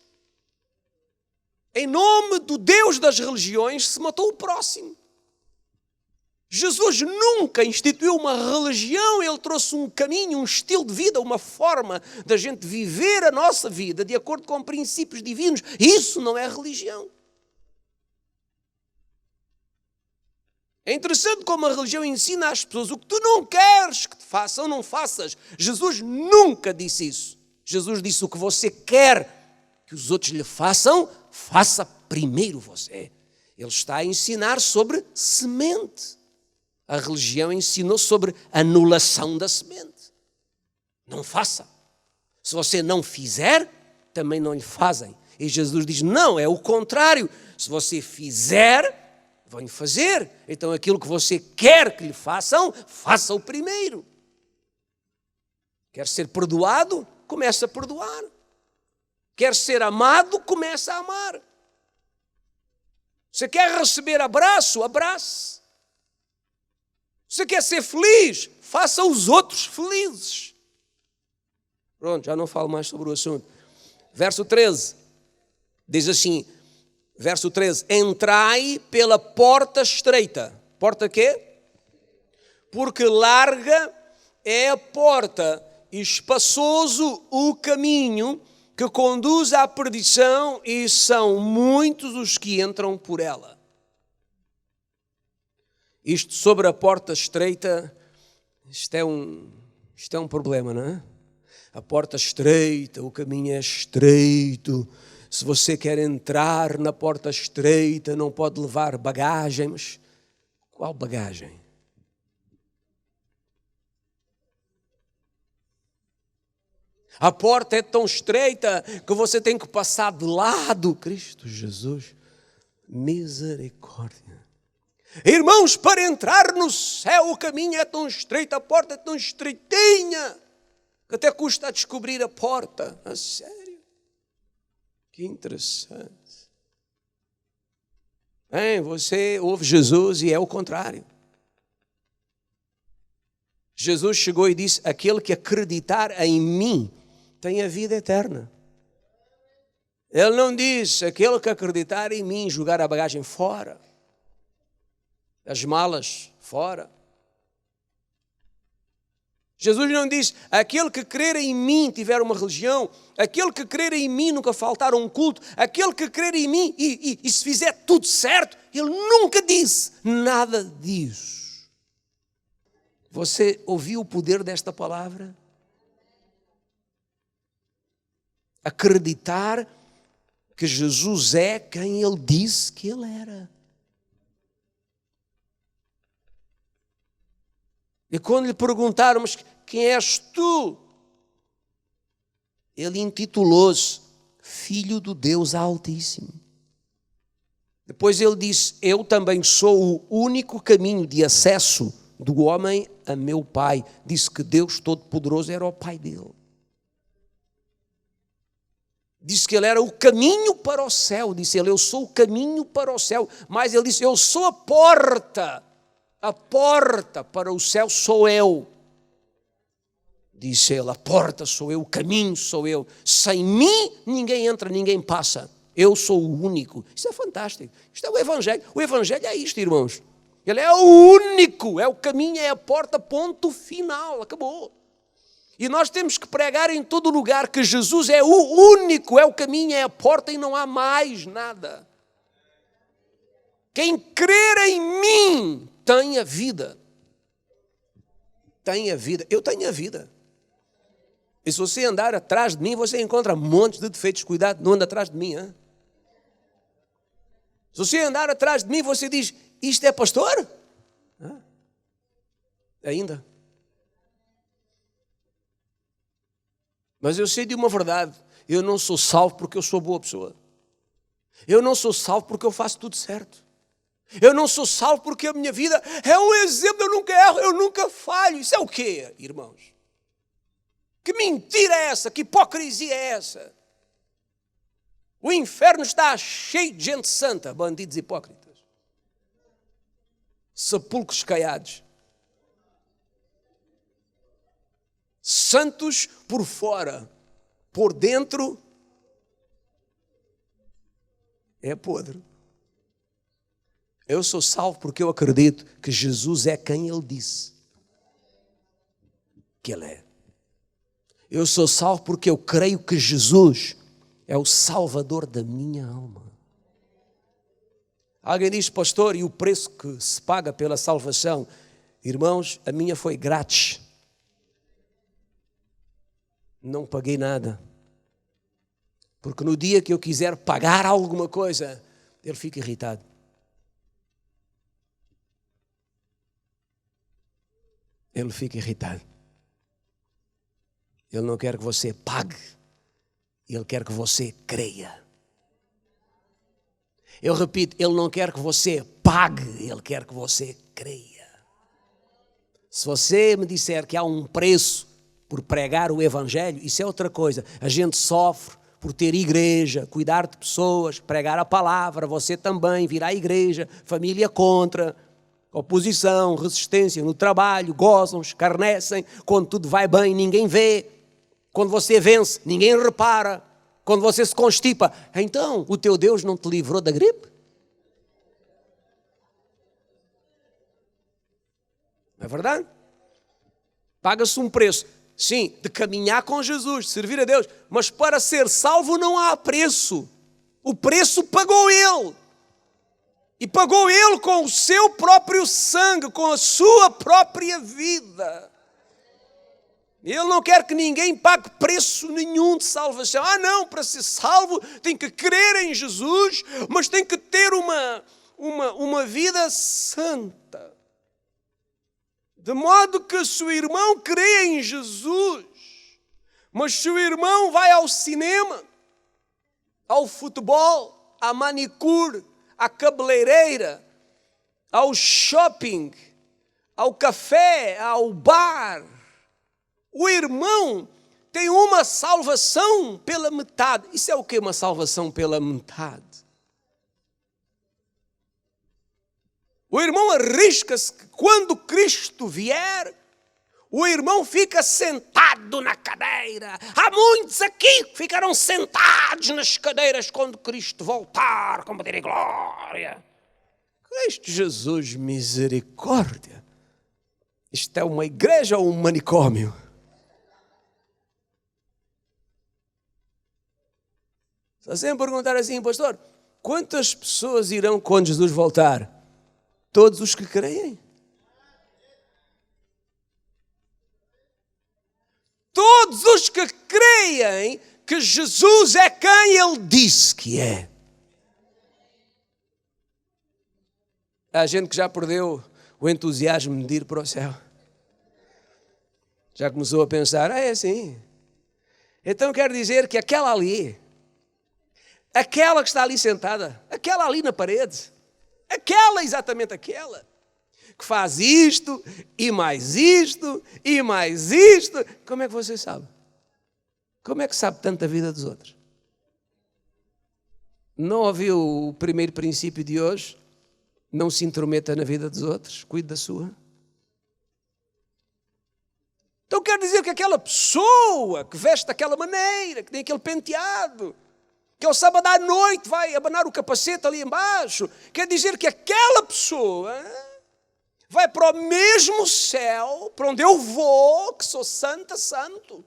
Em nome do Deus das religiões se matou o próximo. Jesus nunca instituiu uma religião, ele trouxe um caminho, um estilo de vida, uma forma da gente viver a nossa vida de acordo com princípios divinos. Isso não é religião. É interessante como a religião ensina às pessoas o que tu não queres que te façam, não faças. Jesus nunca disse isso. Jesus disse o que você quer que os outros lhe façam, faça primeiro você. Ele está a ensinar sobre semente. A religião ensinou sobre anulação da semente. Não faça. Se você não fizer, também não lhe fazem. E Jesus diz, não, é o contrário. Se você fizer, vão fazer. Então aquilo que você quer que lhe façam, faça-o primeiro. Quer ser perdoado? Começa a perdoar. Quer ser amado? Começa a amar. Você quer receber abraço? Abrace. Você quer ser feliz? Faça os outros felizes. Pronto, já não falo mais sobre o assunto. Verso 13. Diz assim, verso 13. Entrai pela porta estreita. Porta quê? Porque larga é a porta, e espaçoso o caminho que conduz à perdição, e são muitos os que entram por ela. Isto sobre a porta estreita, isto é um problema, não é? A porta estreita, o caminho é estreito. Se você quer entrar na porta estreita, não pode levar bagagem. Mas qual bagagem? A porta é tão estreita que você tem que passar de lado. Cristo Jesus, misericórdia. Irmãos, para entrar no céu o caminho é tão estreito, a porta é tão estreitinha, que até custa a descobrir a porta. A sério. Que interessante. Você ouve Jesus e é o contrário. Jesus chegou e disse: aquele que acreditar em mim tem a vida eterna. Ele não diz: aquele que acreditar em mim, jogar a bagagem fora, as malas fora. Jesus não diz: aquele que crer em mim tiver uma religião, aquele que crer em mim nunca faltar um culto, aquele que crer em mim e se fizer tudo certo. Ele nunca disse nada disso. Você ouviu o poder desta palavra? Acreditar que Jesus é quem Ele disse que Ele era. E quando lhe perguntaram: mas quem és tu? Ele intitulou-se Filho do Deus Altíssimo. Depois ele disse: eu também sou o único caminho de acesso do homem a meu Pai. Disse que Deus Todo-Poderoso era o Pai dele. Disse que ele era o caminho para o céu. Disse ele: eu sou o caminho para o céu. Mas ele disse: eu sou a porta. A porta para o céu sou eu. Disse ele: a porta sou eu, o caminho sou eu. Sem mim ninguém entra, ninguém passa. Eu sou o único. Isso é fantástico. Isto é o Evangelho. O Evangelho é isto, irmãos. Ele é o único, é o caminho, é a porta, ponto final, acabou. E nós temos que pregar em todo lugar que Jesus é o único, é o caminho, é a porta e não há mais nada. Quem crer em mim tem a vida. Tem a vida. Eu tenho a vida. E se você andar atrás de mim, você encontra montes de defeitos. Cuidado, não anda atrás de mim. Hein? Se você andar atrás de mim, você diz: isto é pastor? Ainda. Mas eu sei de uma verdade: eu não sou salvo porque eu sou boa pessoa. Eu não sou salvo porque eu faço tudo certo. Eu não sou salvo porque a minha vida é um exemplo, eu nunca erro, eu nunca falho. Isso é o quê, irmãos? Que mentira é essa? Que hipocrisia é essa? O inferno está cheio de gente santa, bandidos hipócritas, sepulcros caiados, santos por fora, por dentro é podre. Eu sou salvo porque eu acredito que Jesus é quem Ele disse que Ele é. Eu sou salvo porque eu creio que Jesus é o Salvador da minha alma. Alguém diz: pastor, e o preço que se paga pela salvação? Irmãos, a minha foi grátis. Não paguei nada. Porque no dia que eu quiser pagar alguma coisa, Ele fica irritado. Ele fica irritado. Ele não quer que você pague. Ele quer que você creia. Eu repito, Ele não quer que você pague. Ele quer que você creia. Se você me disser que há um preço por pregar o Evangelho, isso é outra coisa. A gente sofre por ter igreja, cuidar de pessoas, pregar a palavra. Você também vir à igreja, família contra, oposição, resistência no trabalho, gozam, escarnecem. Quando tudo vai bem, ninguém vê. Quando você vence, ninguém repara. Quando você se constipa, então o teu Deus não te livrou da gripe? Não é verdade? Paga-se um preço, sim, de caminhar com Jesus, de servir a Deus. Mas para ser salvo não há preço. O preço pagou Ele. E pagou Ele com o seu próprio sangue, com a sua própria vida. Ele não quer que ninguém pague preço nenhum de salvação. Não, para ser salvo tem que crer em Jesus, mas tem que ter uma vida santa. De modo que se o irmão crê em Jesus, mas se o irmão vai ao cinema, ao futebol, à manicure, à cabeleireira, ao shopping, ao café, ao bar, o irmão tem uma salvação pela metade. Isso é o que? Uma salvação pela metade. O irmão arrisca-se que quando Cristo vier, o irmão fica sentado na cadeira. Há muitos aqui que ficarão sentados nas cadeiras quando Cristo voltar com poder e glória. Cristo Jesus, misericórdia. Isto é uma igreja ou um manicômio? Se sempre perguntar assim, pastor, quantas pessoas irão quando Jesus voltar? Todos os que creem. Todos os que creem que Jesus é quem Ele disse que é. Há gente que já perdeu o entusiasmo de ir para o céu. Já começou a pensar, é assim. Então quer dizer que aquela ali, aquela que está ali sentada, aquela ali na parede, aquela, exatamente aquela, que faz isto, e mais isto, e mais isto. Como é que você sabe? Como é que sabe tanto a vida dos outros? Não ouviu o primeiro princípio de hoje? Não se intrometa na vida dos outros, cuide da sua. Então quer dizer que aquela pessoa que veste daquela maneira, que tem aquele penteado, que ao sábado à noite vai abanar o capacete ali embaixo, quer dizer que aquela pessoa vai para o mesmo céu, para onde eu vou, que sou santa, santo.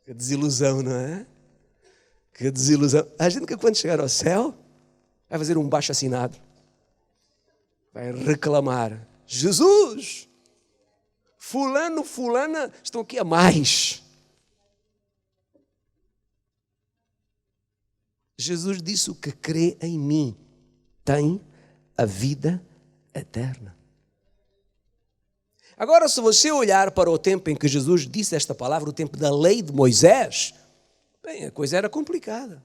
Que desilusão, não é? Que desilusão. A gente que quando chegar ao céu, vai fazer um baixo-assinado. Vai reclamar. Jesus, fulano, fulana, estão aqui a mais. Jesus disse: o que crê em mim tem a vida eterna. Agora, se você olhar para o tempo em que Jesus disse esta palavra, o tempo da lei de Moisés, bem, a coisa era complicada.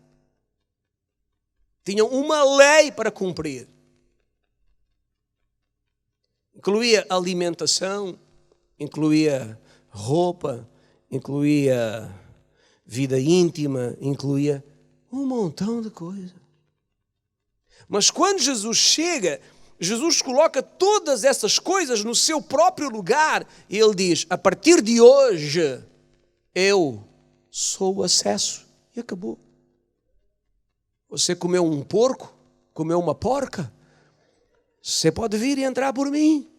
Tinham uma lei para cumprir. Incluía alimentação, incluía roupa, incluía vida íntima, incluía um montão de coisa. Mas quando Jesus chega, Jesus coloca todas essas coisas no seu próprio lugar e Ele diz: a partir de hoje, eu sou o acesso. E acabou. Você comeu um porco, comeu uma porca, você pode vir e entrar por mim.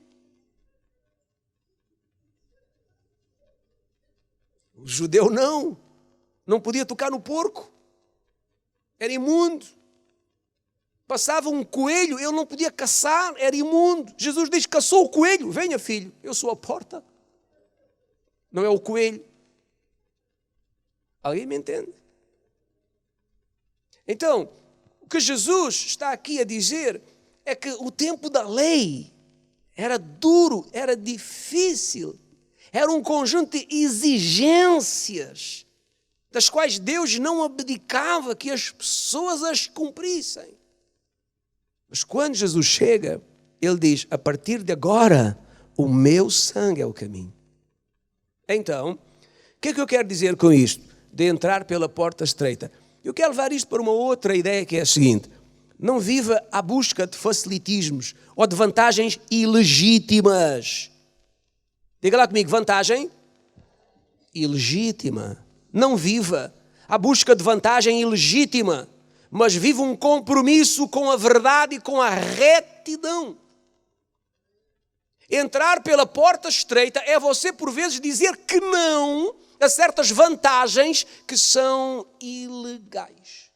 O judeu não podia tocar no porco, era imundo. Passava um coelho, ele não podia caçar, era imundo. Jesus diz: caçou o coelho, venha filho, eu sou a porta, não é o coelho. Alguém me entende? Então, o que Jesus está aqui a dizer é que o tempo da lei era duro, era difícil, era um conjunto de exigências das quais Deus não abdicava que as pessoas as cumprissem. Mas quando Jesus chega, Ele diz: a partir de agora, o meu sangue é o caminho. Então, o que é que eu quero dizer com isto? De entrar pela porta estreita. Eu quero levar isto para uma outra ideia, que é a seguinte: não viva à busca de facilitismos ou de vantagens ilegítimas. Diga lá comigo: vantagem ilegítima. Não viva à busca de vantagem ilegítima, mas viva um compromisso com a verdade e com a retidão. Entrar pela porta estreita é você, por vezes, dizer que não a certas vantagens que são ilegais.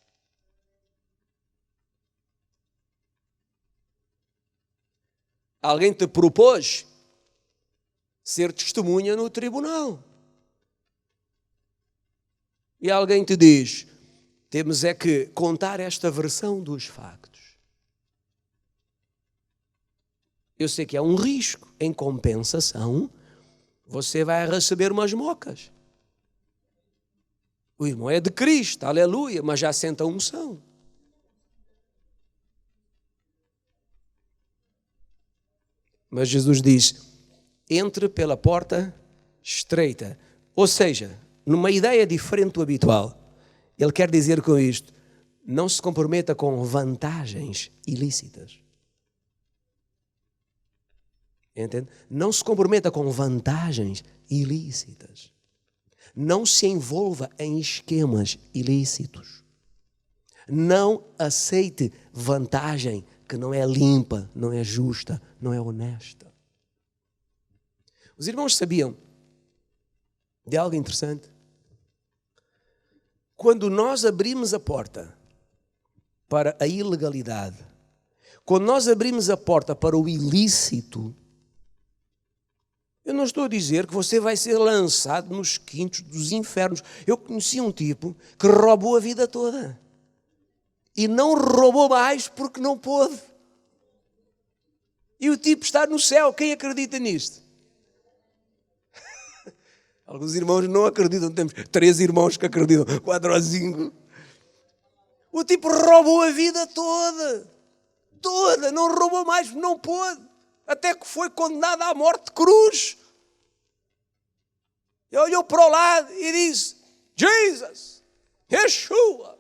Alguém te propôs ser testemunha no tribunal. E alguém te diz: temos é que contar esta versão dos factos. Eu sei que é um risco. Em compensação, você vai receber umas mocas. O irmão é de Cristo, aleluia, mas já senta a unção. Mas Jesus diz: entre pela porta estreita, Ou seja, numa ideia diferente do habitual, ele quer dizer com isto, não se comprometa com vantagens ilícitas. Entende? Não se comprometa com vantagens ilícitas. Não se envolva em esquemas ilícitos. Não aceite vantagem que não é limpa, não é justa, não é honesta. Os irmãos sabiam de algo interessante? Quando nós abrimos a porta para a ilegalidade, quando nós abrimos a porta para o ilícito, eu não estou a dizer que você vai ser lançado nos quintos dos infernos. Eu conheci um tipo que roubou a vida toda. E não roubou mais porque não pôde. E o tipo está no céu. Quem acredita nisto? Alguns irmãos não acreditam. Temos 3 irmãos que acreditam. 4 ou 5. O tipo roubou a vida toda. Toda. Não roubou mais porque não pôde. Até que foi condenado à morte de cruz. Ele olhou para o lado e disse, Jesus, Yeshua,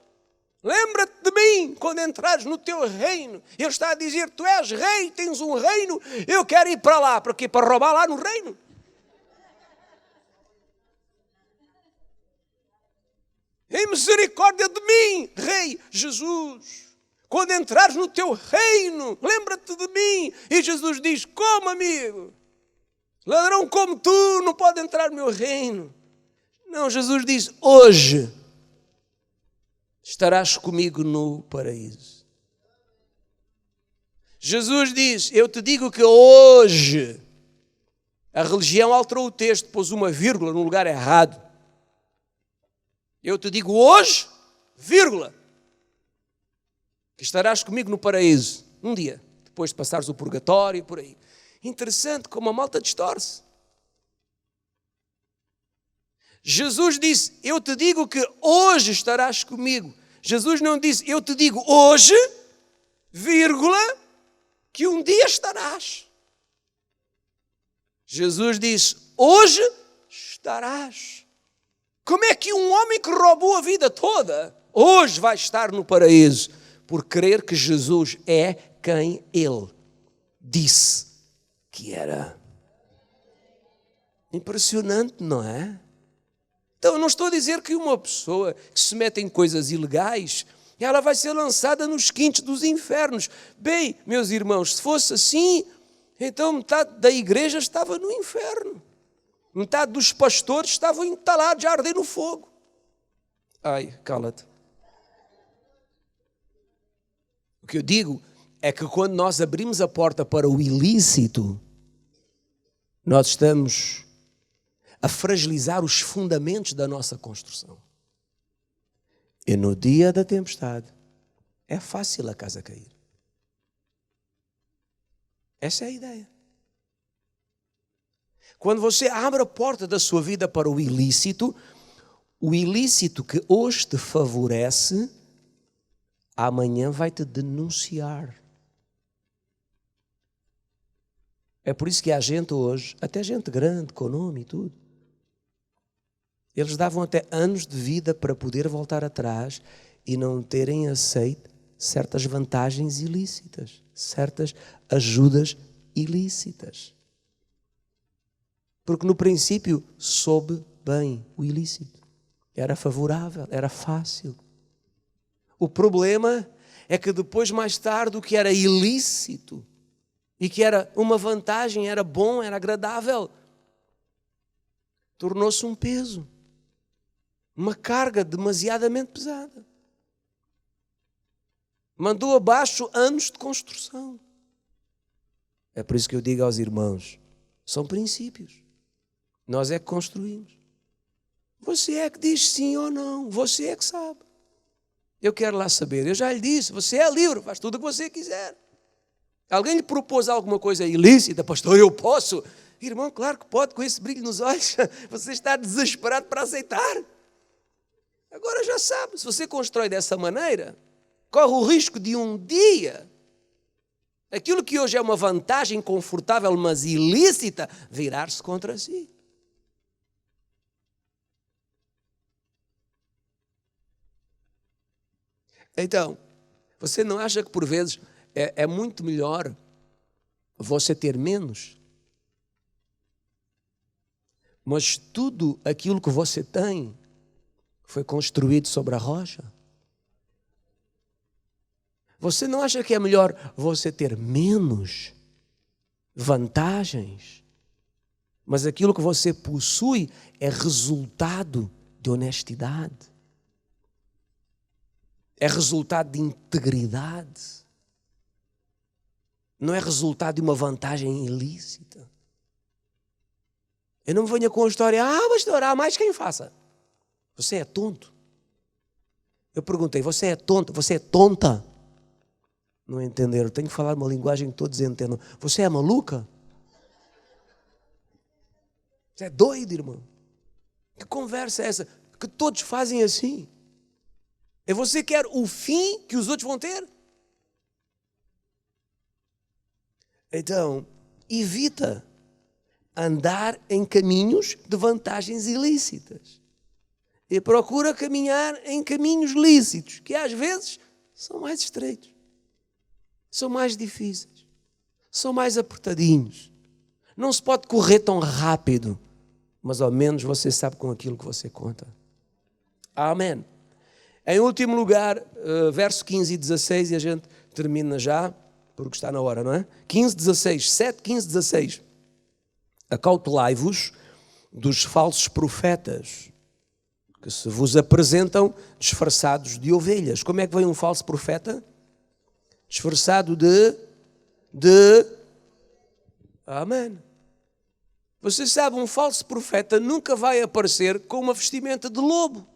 lembra-te de mim quando entrares no teu reino. Ele está a dizer, tu és rei, tens um reino, eu quero ir para lá. Para quê? Para roubar lá no reino. Em misericórdia de mim, rei Jesus. Quando entrares no teu reino, lembra-te de mim. E Jesus diz, como amigo? Ladrão como tu não pode entrar no meu reino. Não, Jesus diz, hoje estarás comigo no paraíso. Jesus diz, eu te digo que hoje, a religião alterou o texto, pôs uma vírgula no lugar errado. Eu te digo hoje, vírgula, que estarás comigo no paraíso, um dia, depois de passares o purgatório e por aí. Interessante como a malta distorce. Jesus disse, eu te digo que hoje estarás comigo. Jesus não disse, eu te digo hoje, vírgula, que um dia estarás. Jesus disse, hoje estarás. Como é que um homem que roubou a vida toda, hoje vai estar no paraíso? Por crer que Jesus é quem ele disse que era. Impressionante, não é? Então, eu não estou a dizer que uma pessoa que se mete em coisas ilegais, ela vai ser lançada nos quintos dos infernos. Bem, meus irmãos, se fosse assim, então metade da igreja estava no inferno. Metade dos pastores estavam entalados a arder no fogo. Ai, cala-te. O que eu digo é que quando nós abrimos a porta para o ilícito, nós estamos a fragilizar os fundamentos da nossa construção. E no dia da tempestade, é fácil a casa cair. Essa é a ideia. Quando você abre a porta da sua vida para o ilícito que hoje te favorece, amanhã vai te denunciar. É por isso que há gente hoje, até gente grande, com nome e tudo, eles davam até anos de vida para poder voltar atrás e não terem aceito certas vantagens ilícitas, certas ajudas ilícitas. Porque no princípio soube bem o ilícito. Era favorável, era fácil. O problema é que depois, mais tarde, o que era ilícito e que era uma vantagem, era bom, era agradável, tornou-se um peso, uma carga demasiadamente pesada. Mandou abaixo anos de construção. É por isso que eu digo aos irmãos, são princípios. Nós é que construímos. Você é que diz sim ou não. Você é que sabe. Eu quero lá saber. Eu já lhe disse, você é livre, faz tudo o que você quiser. Alguém lhe propôs alguma coisa ilícita, pastor, eu posso? Irmão, claro que pode, com esse brilho nos olhos. Você está desesperado para aceitar. Agora já sabe, se você constrói dessa maneira, corre o risco de um dia, aquilo que hoje é uma vantagem confortável, mas ilícita, virar-se contra si. Então, você não acha que por vezes é muito melhor você ter menos? Mas tudo aquilo que você tem foi construído sobre a rocha? Você não acha que é melhor você ter menos vantagens, mas aquilo que você possui é resultado de honestidade, é resultado de integridade, não é resultado de uma vantagem ilícita? Eu não me venha com a história, pastor, há mais quem faça. Você é tonto. Eu perguntei, você é tonto? Você é tonta? Não entenderam, tenho que falar uma linguagem que todos entendam. Você é maluca? Você é doido, irmão? Que conversa é essa? Que todos fazem assim. E você quer o fim que os outros vão ter? Então, evita andar em caminhos de vantagens ilícitas. E procura caminhar em caminhos lícitos, que às vezes são mais estreitos. São mais difíceis, são mais apertadinhos. Não se pode correr tão rápido, mas ao menos você sabe com aquilo que você conta. Amém. Em último lugar, verso 15 e 16, e a gente termina já, porque está na hora, não é? 15, 16, 7, 15, 16. Acautelai-vos dos falsos profetas, que se vos apresentam disfarçados de ovelhas. Como é que vem um falso profeta? Disfarçado de... Amém. Você sabe, um falso profeta nunca vai aparecer com uma vestimenta de lobo.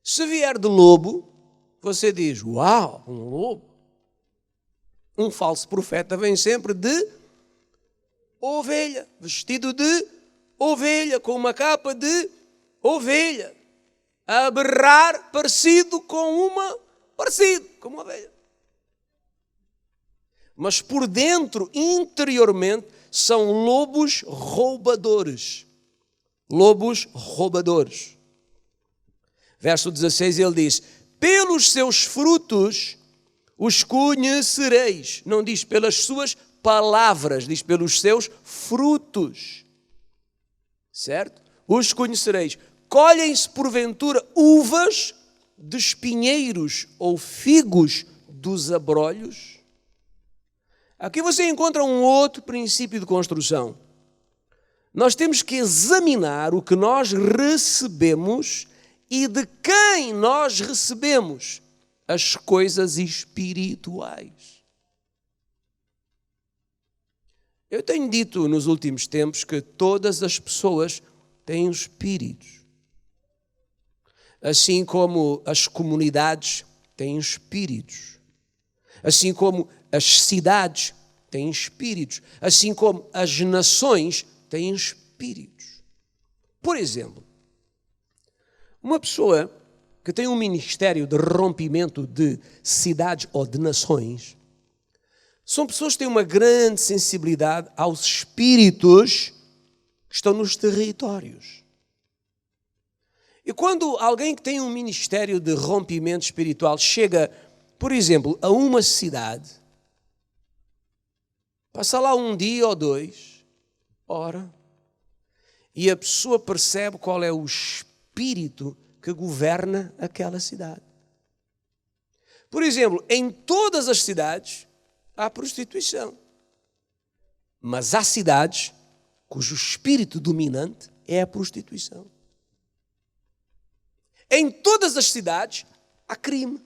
Se vier de lobo, você diz, uau, um lobo. Um falso profeta vem sempre de ovelha, vestido de ovelha, com uma capa de ovelha, a berrar parecido com uma ovelha. Mas por dentro, interiormente, são lobos roubadores. Lobos roubadores. Verso 16, ele diz, pelos seus frutos os conhecereis. Não diz pelas suas palavras, diz pelos seus frutos. Certo? Os conhecereis. Colhem-se porventura uvas de espinheiros ou figos dos abrolhos? Aqui você encontra um outro princípio de construção. Nós temos que examinar o que nós recebemos e de quem nós recebemos as coisas espirituais. Eu tenho dito nos últimos tempos que todas as pessoas têm espíritos. Assim como as comunidades têm espíritos. Assim como as cidades têm espíritos. Assim como as nações têm espíritos. Por exemplo, uma pessoa que tem um ministério de rompimento de cidades ou de nações, são pessoas que têm uma grande sensibilidade aos espíritos que estão nos territórios. E quando alguém que tem um ministério de rompimento espiritual chega, por exemplo, a uma cidade, passa lá um dia ou dois, ora, e a pessoa percebe qual é o espírito que governa aquela cidade. Por exemplo, em todas as cidades há prostituição, mas há cidades cujo espírito dominante é a prostituição. Em todas as cidades há crime,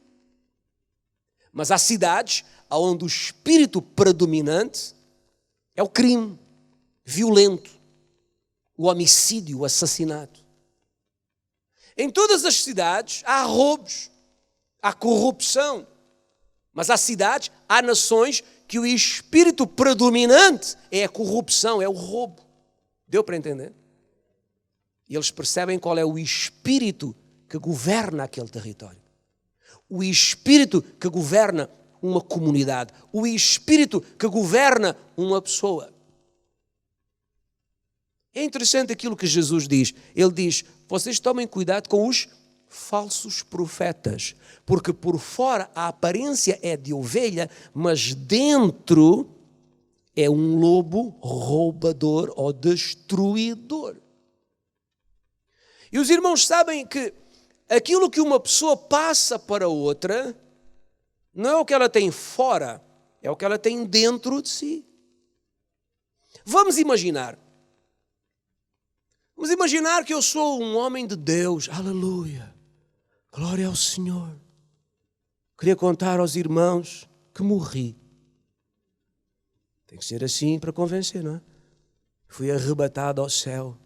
mas há cidades onde o espírito predominante é o crime violento, o homicídio, o assassinato. Em todas as cidades há roubos, há corrupção, mas há cidades, há nações que o espírito predominante é a corrupção, é o roubo. Deu para entender? E eles percebem qual é o espírito que governa aquele território. O espírito que governa uma comunidade. O espírito que governa uma pessoa. É interessante aquilo que Jesus diz. Ele diz, vocês tomem cuidado com os falsos profetas, porque por fora a aparência é de ovelha, mas dentro é um lobo roubador ou destruidor. E os irmãos sabem que aquilo que uma pessoa passa para outra não é o que ela tem fora, é o que ela tem dentro de si. Vamos imaginar que eu sou um homem de Deus, aleluia, glória ao Senhor. Queria contar aos irmãos que morri. Tem que ser assim para convencer, não é? Fui arrebatado ao céu.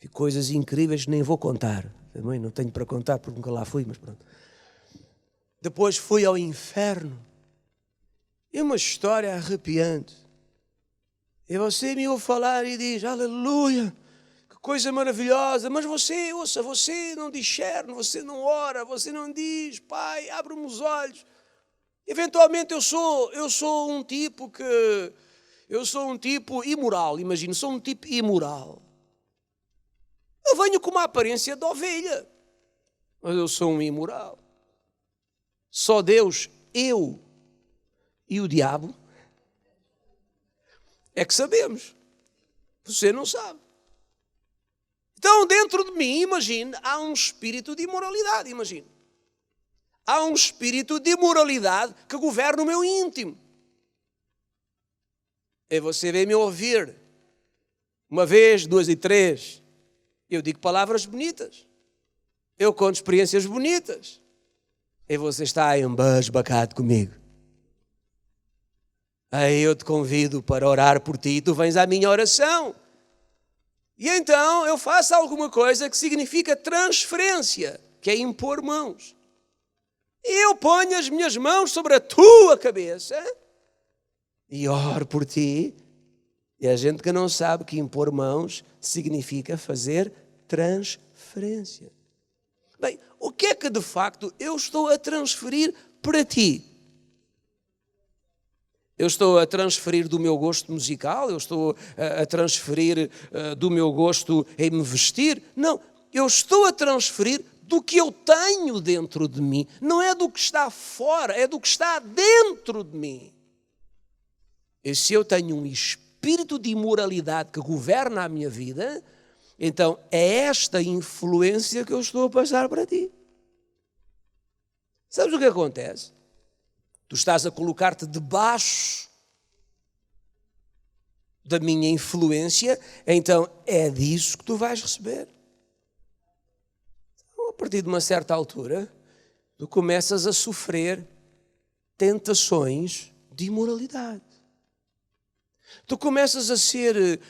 Vi coisas incríveis que nem vou contar. Também não tenho para contar porque nunca lá fui, mas pronto. Depois fui ao inferno. É uma história arrepiante. E você me ouve falar e diz, aleluia, que coisa maravilhosa. Mas você, ouça, você não discerne, você não ora, você não diz, Pai, abre-me os olhos. Eventualmente eu sou um tipo imoral, imagino, sou um tipo imoral. Eu venho com uma aparência de ovelha, mas eu sou um imoral. Só Deus, eu e o diabo é que sabemos. Você não sabe. Então dentro de mim, imagine, há um espírito de imoralidade, imagine. Há um espírito de imoralidade que governa o meu íntimo. E você vem me ouvir uma vez, duas e três. Eu digo palavras bonitas. Eu conto experiências bonitas. E você está embasbacado comigo. Aí eu te convido para orar por ti e tu vens à minha oração. E então eu faço alguma coisa que significa transferência, que é impor mãos. E eu ponho as minhas mãos sobre a tua cabeça e oro por ti. E a gente que não sabe que impor mãos significa fazer transferência. Bem, o que é que de facto eu estou a transferir para ti? Eu estou a transferir do meu gosto musical? Eu estou a transferir do meu gosto em me vestir? Não, eu estou a transferir do que eu tenho dentro de mim. Não é do que está fora, é do que está dentro de mim. E se eu tenho um espírito de imoralidade que governa a minha vida, então é esta influência que eu estou a passar para ti. Sabes o que acontece? Tu estás a colocar-te debaixo da minha influência, então é disso que tu vais receber. Então, a partir de uma certa altura, tu começas a sofrer tentações de imoralidade. Tu começas a ser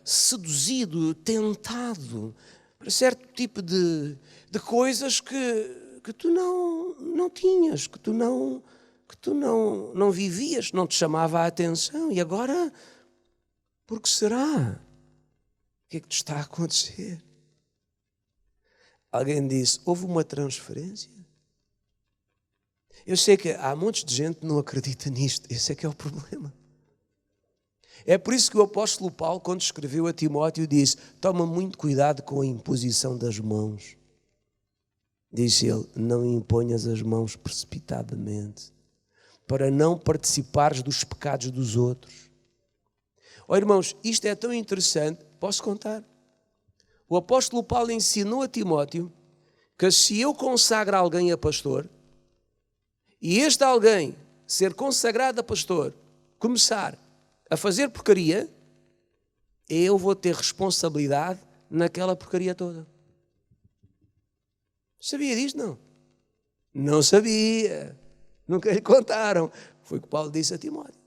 seduzido, tentado para certo tipo de coisas que tu não tinhas, que tu não vivias, não te chamava a atenção. E agora, por que será? O que é que te está a acontecer? Alguém disse, houve uma transferência? Eu sei que há montes de gente que não acredita nisto. Esse é que é o problema. É por isso que o apóstolo Paulo, quando escreveu a Timóteo, disse, toma muito cuidado com a imposição das mãos. Disse ele, não imponhas as mãos precipitadamente, para não participares dos pecados dos outros. Ó irmãos, isto é tão interessante, posso contar? O apóstolo Paulo ensinou a Timóteo que se eu consagro alguém a pastor, e este alguém ser consagrado a pastor, começar a fazer porcaria, eu vou ter responsabilidade naquela porcaria toda. Sabia disto? Não. Não sabia. Nunca lhe contaram. Foi o que Paulo disse a Timóteo.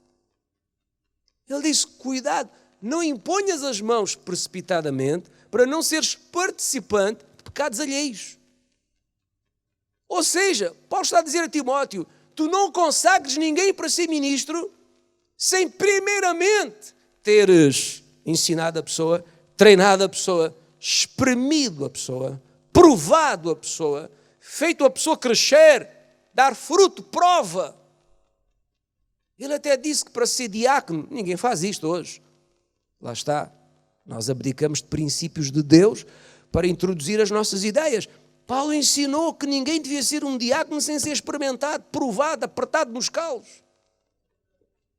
Ele disse, cuidado, não imponhas as mãos precipitadamente para não seres participante de pecados alheios. Ou seja, Paulo está a dizer a Timóteo, tu não consagres ninguém para ser ministro sem primeiramente teres ensinado a pessoa, treinado a pessoa, espremido a pessoa, provado a pessoa, feito a pessoa crescer, dar fruto, prova. Ele até disse que para ser diácono, ninguém faz isto hoje. Lá está, nós abdicamos de princípios de Deus para introduzir as nossas ideias. Paulo ensinou que ninguém devia ser um diácono sem ser experimentado, provado, apertado nos calos.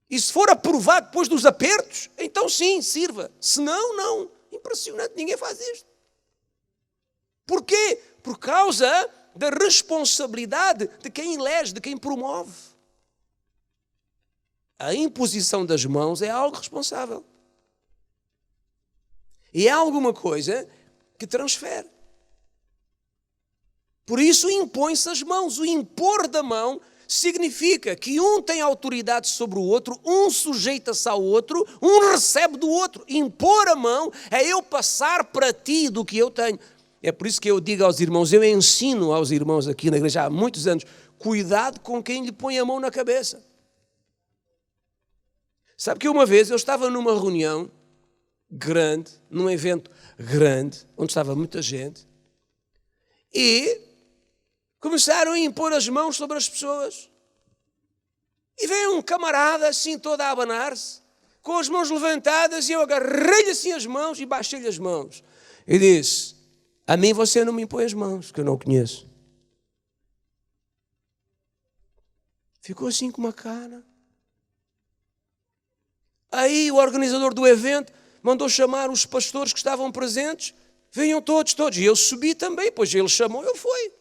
E se for aprovado depois dos apertos, então sim, sirva. Se não, não. Impressionante, ninguém faz isto. Porquê? Por causa da responsabilidade de quem elege, de quem promove. A imposição das mãos é algo responsável. E é alguma coisa que transfere. Por isso impõe-se as mãos. O impor da mão significa que um tem autoridade sobre o outro, um sujeita-se ao outro, um recebe do outro. Impor a mão é eu passar para ti do que eu tenho. É por isso que eu digo aos irmãos, eu ensino aos irmãos aqui na igreja há muitos anos, cuidado com quem lhe põe a mão na cabeça. Sabe que uma vez eu estava numa reunião grande, num evento grande, onde estava muita gente, e começaram a impor as mãos sobre as pessoas. E veio um camarada assim todo a abanar-se, com as mãos levantadas, e eu agarrei-lhe assim as mãos e baixei-lhe as mãos. E disse, a mim você não me impõe as mãos, que eu não o conheço. Ficou assim com uma cara. Aí o organizador do evento mandou chamar os pastores que estavam presentes, venham todos. E eu subi também, pois ele chamou, eu fui.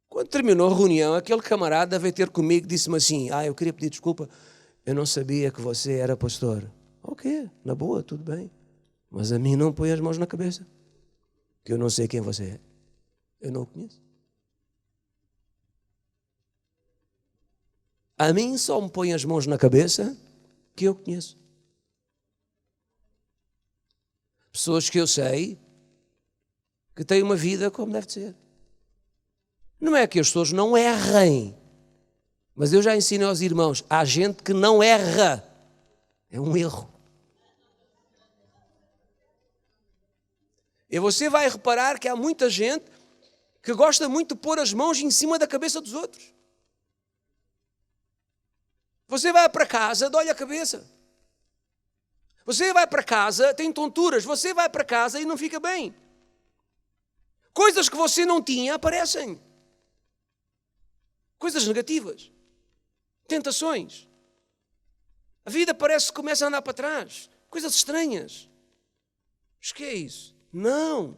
Quando terminou a reunião, aquele camarada veio ter comigo e disse-me assim, eu queria pedir desculpa, eu não sabia que você era pastor. Ok, na boa, tudo bem. Mas a mim não põe as mãos na cabeça, que eu não sei quem você é. Eu não o conheço. A mim só me põe as mãos na cabeça que eu conheço. Pessoas que eu sei que têm uma vida como deve ser. Não é que as pessoas não errem, mas eu já ensino aos irmãos, há gente que não erra, é um erro. E você vai reparar que há muita gente que gosta muito de pôr as mãos em cima da cabeça dos outros. Você vai para casa, dói a cabeça. Você vai para casa, tem tonturas, você vai para casa e não fica bem. Coisas que você não tinha aparecem. Coisas negativas. Tentações. A vida parece que começa a andar para trás. Coisas estranhas. Mas que é isso? Não.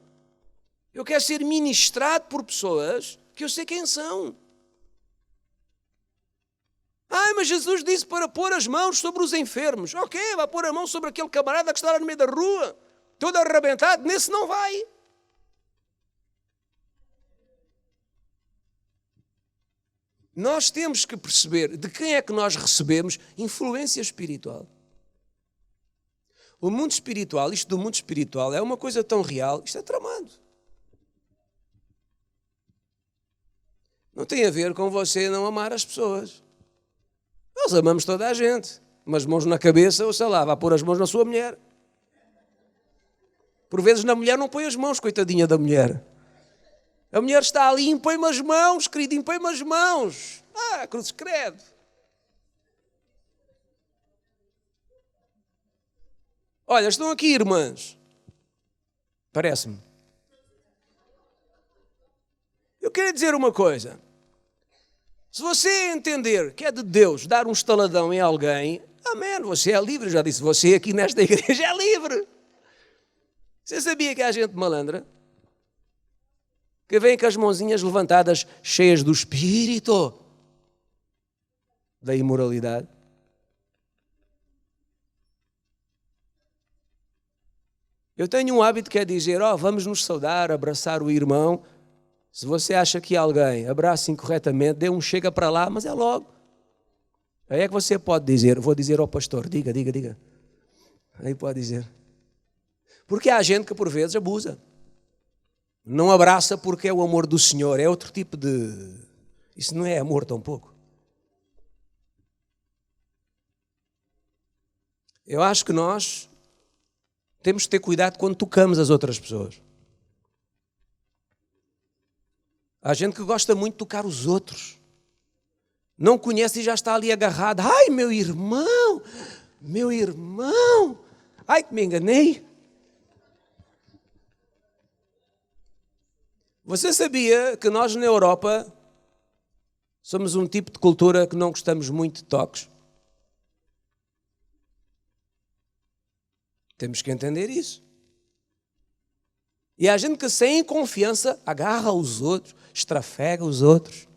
Eu quero ser ministrado por pessoas que eu sei quem são. Mas Jesus disse para pôr as mãos sobre os enfermos. Ok, vai pôr a mão sobre aquele camarada que está lá no meio da rua, todo arrebentado. Nesse não vai. Nós temos que perceber de quem é que nós recebemos influência espiritual. O mundo espiritual, isto do mundo espiritual é uma coisa tão real, isto é tramado. Não tem a ver com você não amar as pessoas. Nós amamos toda a gente, mas mãos na cabeça, ou sei lá, vai pôr as mãos na sua mulher. Por vezes na mulher não põe as mãos, coitadinha da mulher. A mulher está ali, impõe-me as mãos, querido, impõe-me as mãos. Cruz credo. Olha, estão aqui irmãs. Parece-me. Eu quero dizer uma coisa. Se você entender que é de Deus dar um estaladão em alguém, amém, você é livre. Já disse, você aqui nesta igreja é livre. Você sabia que há gente malandra? Que vem com as mãozinhas levantadas, cheias do espírito da imoralidade. Eu tenho um hábito que é dizer, vamos nos saudar, abraçar o irmão. Se você acha que alguém abraça incorretamente, dê um chega para lá, mas é logo. Aí é que você pode dizer, vou dizer ao pastor, diga. Aí pode dizer. Porque há gente que por vezes abusa. Não abraça porque é o amor do Senhor, é outro tipo de... Isso não é amor tão pouco. Eu acho que nós temos que ter cuidado quando tocamos as outras pessoas. Há gente que gosta muito de tocar os outros. Não conhece e já está ali agarrado. Ai, meu irmão. Ai, que me enganei. Você sabia que nós na Europa somos um tipo de cultura que não gostamos muito de toques? Temos que entender isso. E há gente que sem confiança agarra os outros, estrafega os outros.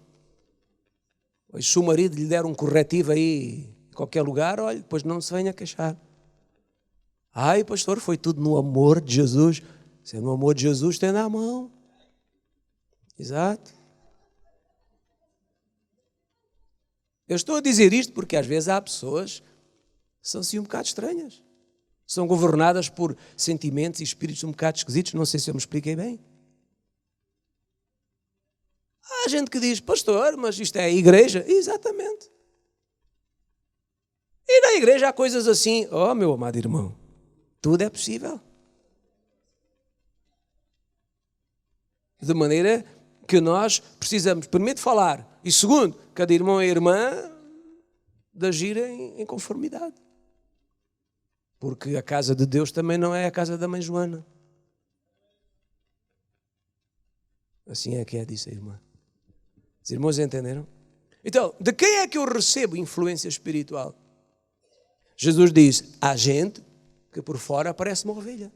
Pois se o marido lhe der um corretivo aí em qualquer lugar, olha, depois não se venha queixar. Ai, pastor, foi tudo no amor de Jesus. Se é no amor de Jesus, tem na mão. Exato. Eu estou a dizer isto porque às vezes há pessoas que são assim um bocado estranhas. São governadas por sentimentos e espíritos um bocado esquisitos. Não sei se eu me expliquei bem. Há gente que diz, pastor, mas isto é a igreja. Exatamente. E na igreja há coisas assim. Oh, meu amado irmão, tudo é possível. De maneira que nós precisamos, primeiro, de falar. E segundo, cada irmão e irmã de agir em conformidade. Porque a casa de Deus também não é a casa da mãe Joana. Assim é que é, disse a irmã. Os irmãos entenderam? Então, de quem é que eu recebo influência espiritual? Jesus diz, há gente que por fora parece uma ovelha.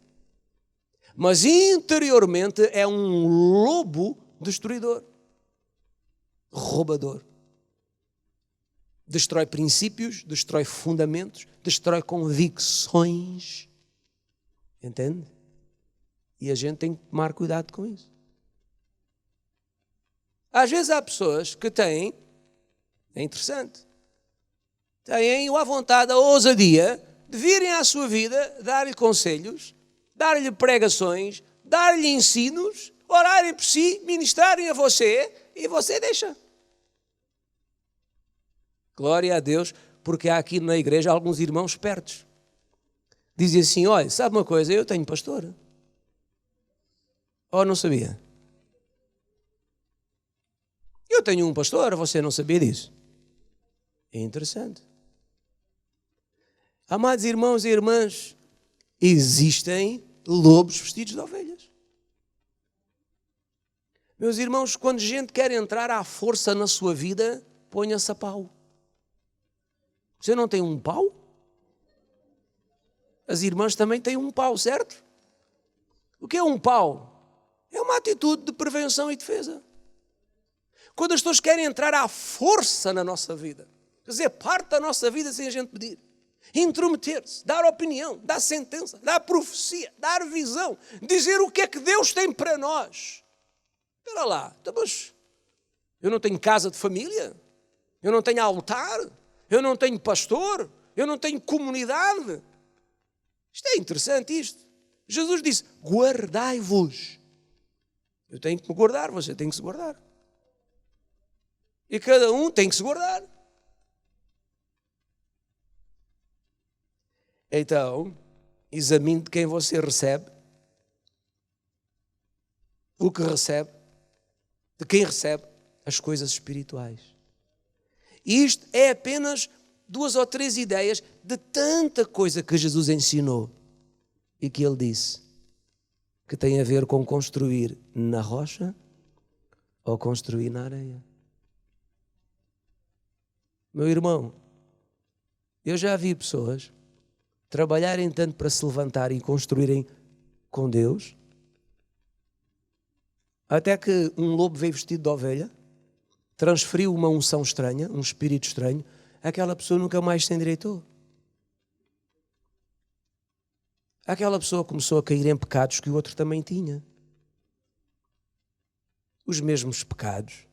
Mas interiormente é um lobo destruidor. Roubador. Destrói princípios, destrói fundamentos, destrói convicções. Entende? E a gente tem que tomar cuidado com isso. Às vezes há pessoas que têm, é interessante, têm a vontade, a ousadia de virem à sua vida, dar-lhe conselhos, dar-lhe pregações, dar-lhe ensinos, orarem por si, ministrarem a você e você deixa. Glória a Deus, porque há aqui na igreja alguns irmãos espertos. Dizem assim, olha, sabe uma coisa, eu tenho pastor. Oh, não sabia? Eu tenho um pastor, você não sabia disso? É interessante. Amados irmãos e irmãs, existem lobos vestidos de ovelhas. Meus irmãos, quando gente quer entrar à força na sua vida, ponha-se a pau. Você não tem um pau? As irmãs também têm um pau, certo? O que é um pau? É uma atitude de prevenção e defesa. Quando as pessoas querem entrar à força na nossa vida, fazer parte da nossa vida sem a gente pedir, intrometer-se, dar opinião, dar sentença, dar profecia, dar visão, dizer o que é que Deus tem para nós. Espera lá, mas eu não tenho casa de família, eu não tenho altar, eu não tenho pastor, eu não tenho comunidade. Isto é interessante isto. Jesus disse, guardai-vos. Eu tenho que me guardar, você tem que se guardar. E cada um tem que se guardar. Então, examine de quem você recebe, o que recebe, de quem recebe as coisas espirituais. E isto é apenas 2 ou 3 ideias de tanta coisa que Jesus ensinou e que ele disse que tem a ver com construir na rocha ou construir na areia. Meu irmão, eu já vi pessoas trabalharem tanto para se levantarem e construírem com Deus, até que um lobo veio vestido de ovelha, transferiu uma unção estranha, um espírito estranho, aquela pessoa nunca mais se endireitou. Aquela pessoa começou a cair em pecados que o outro também tinha. Os mesmos pecados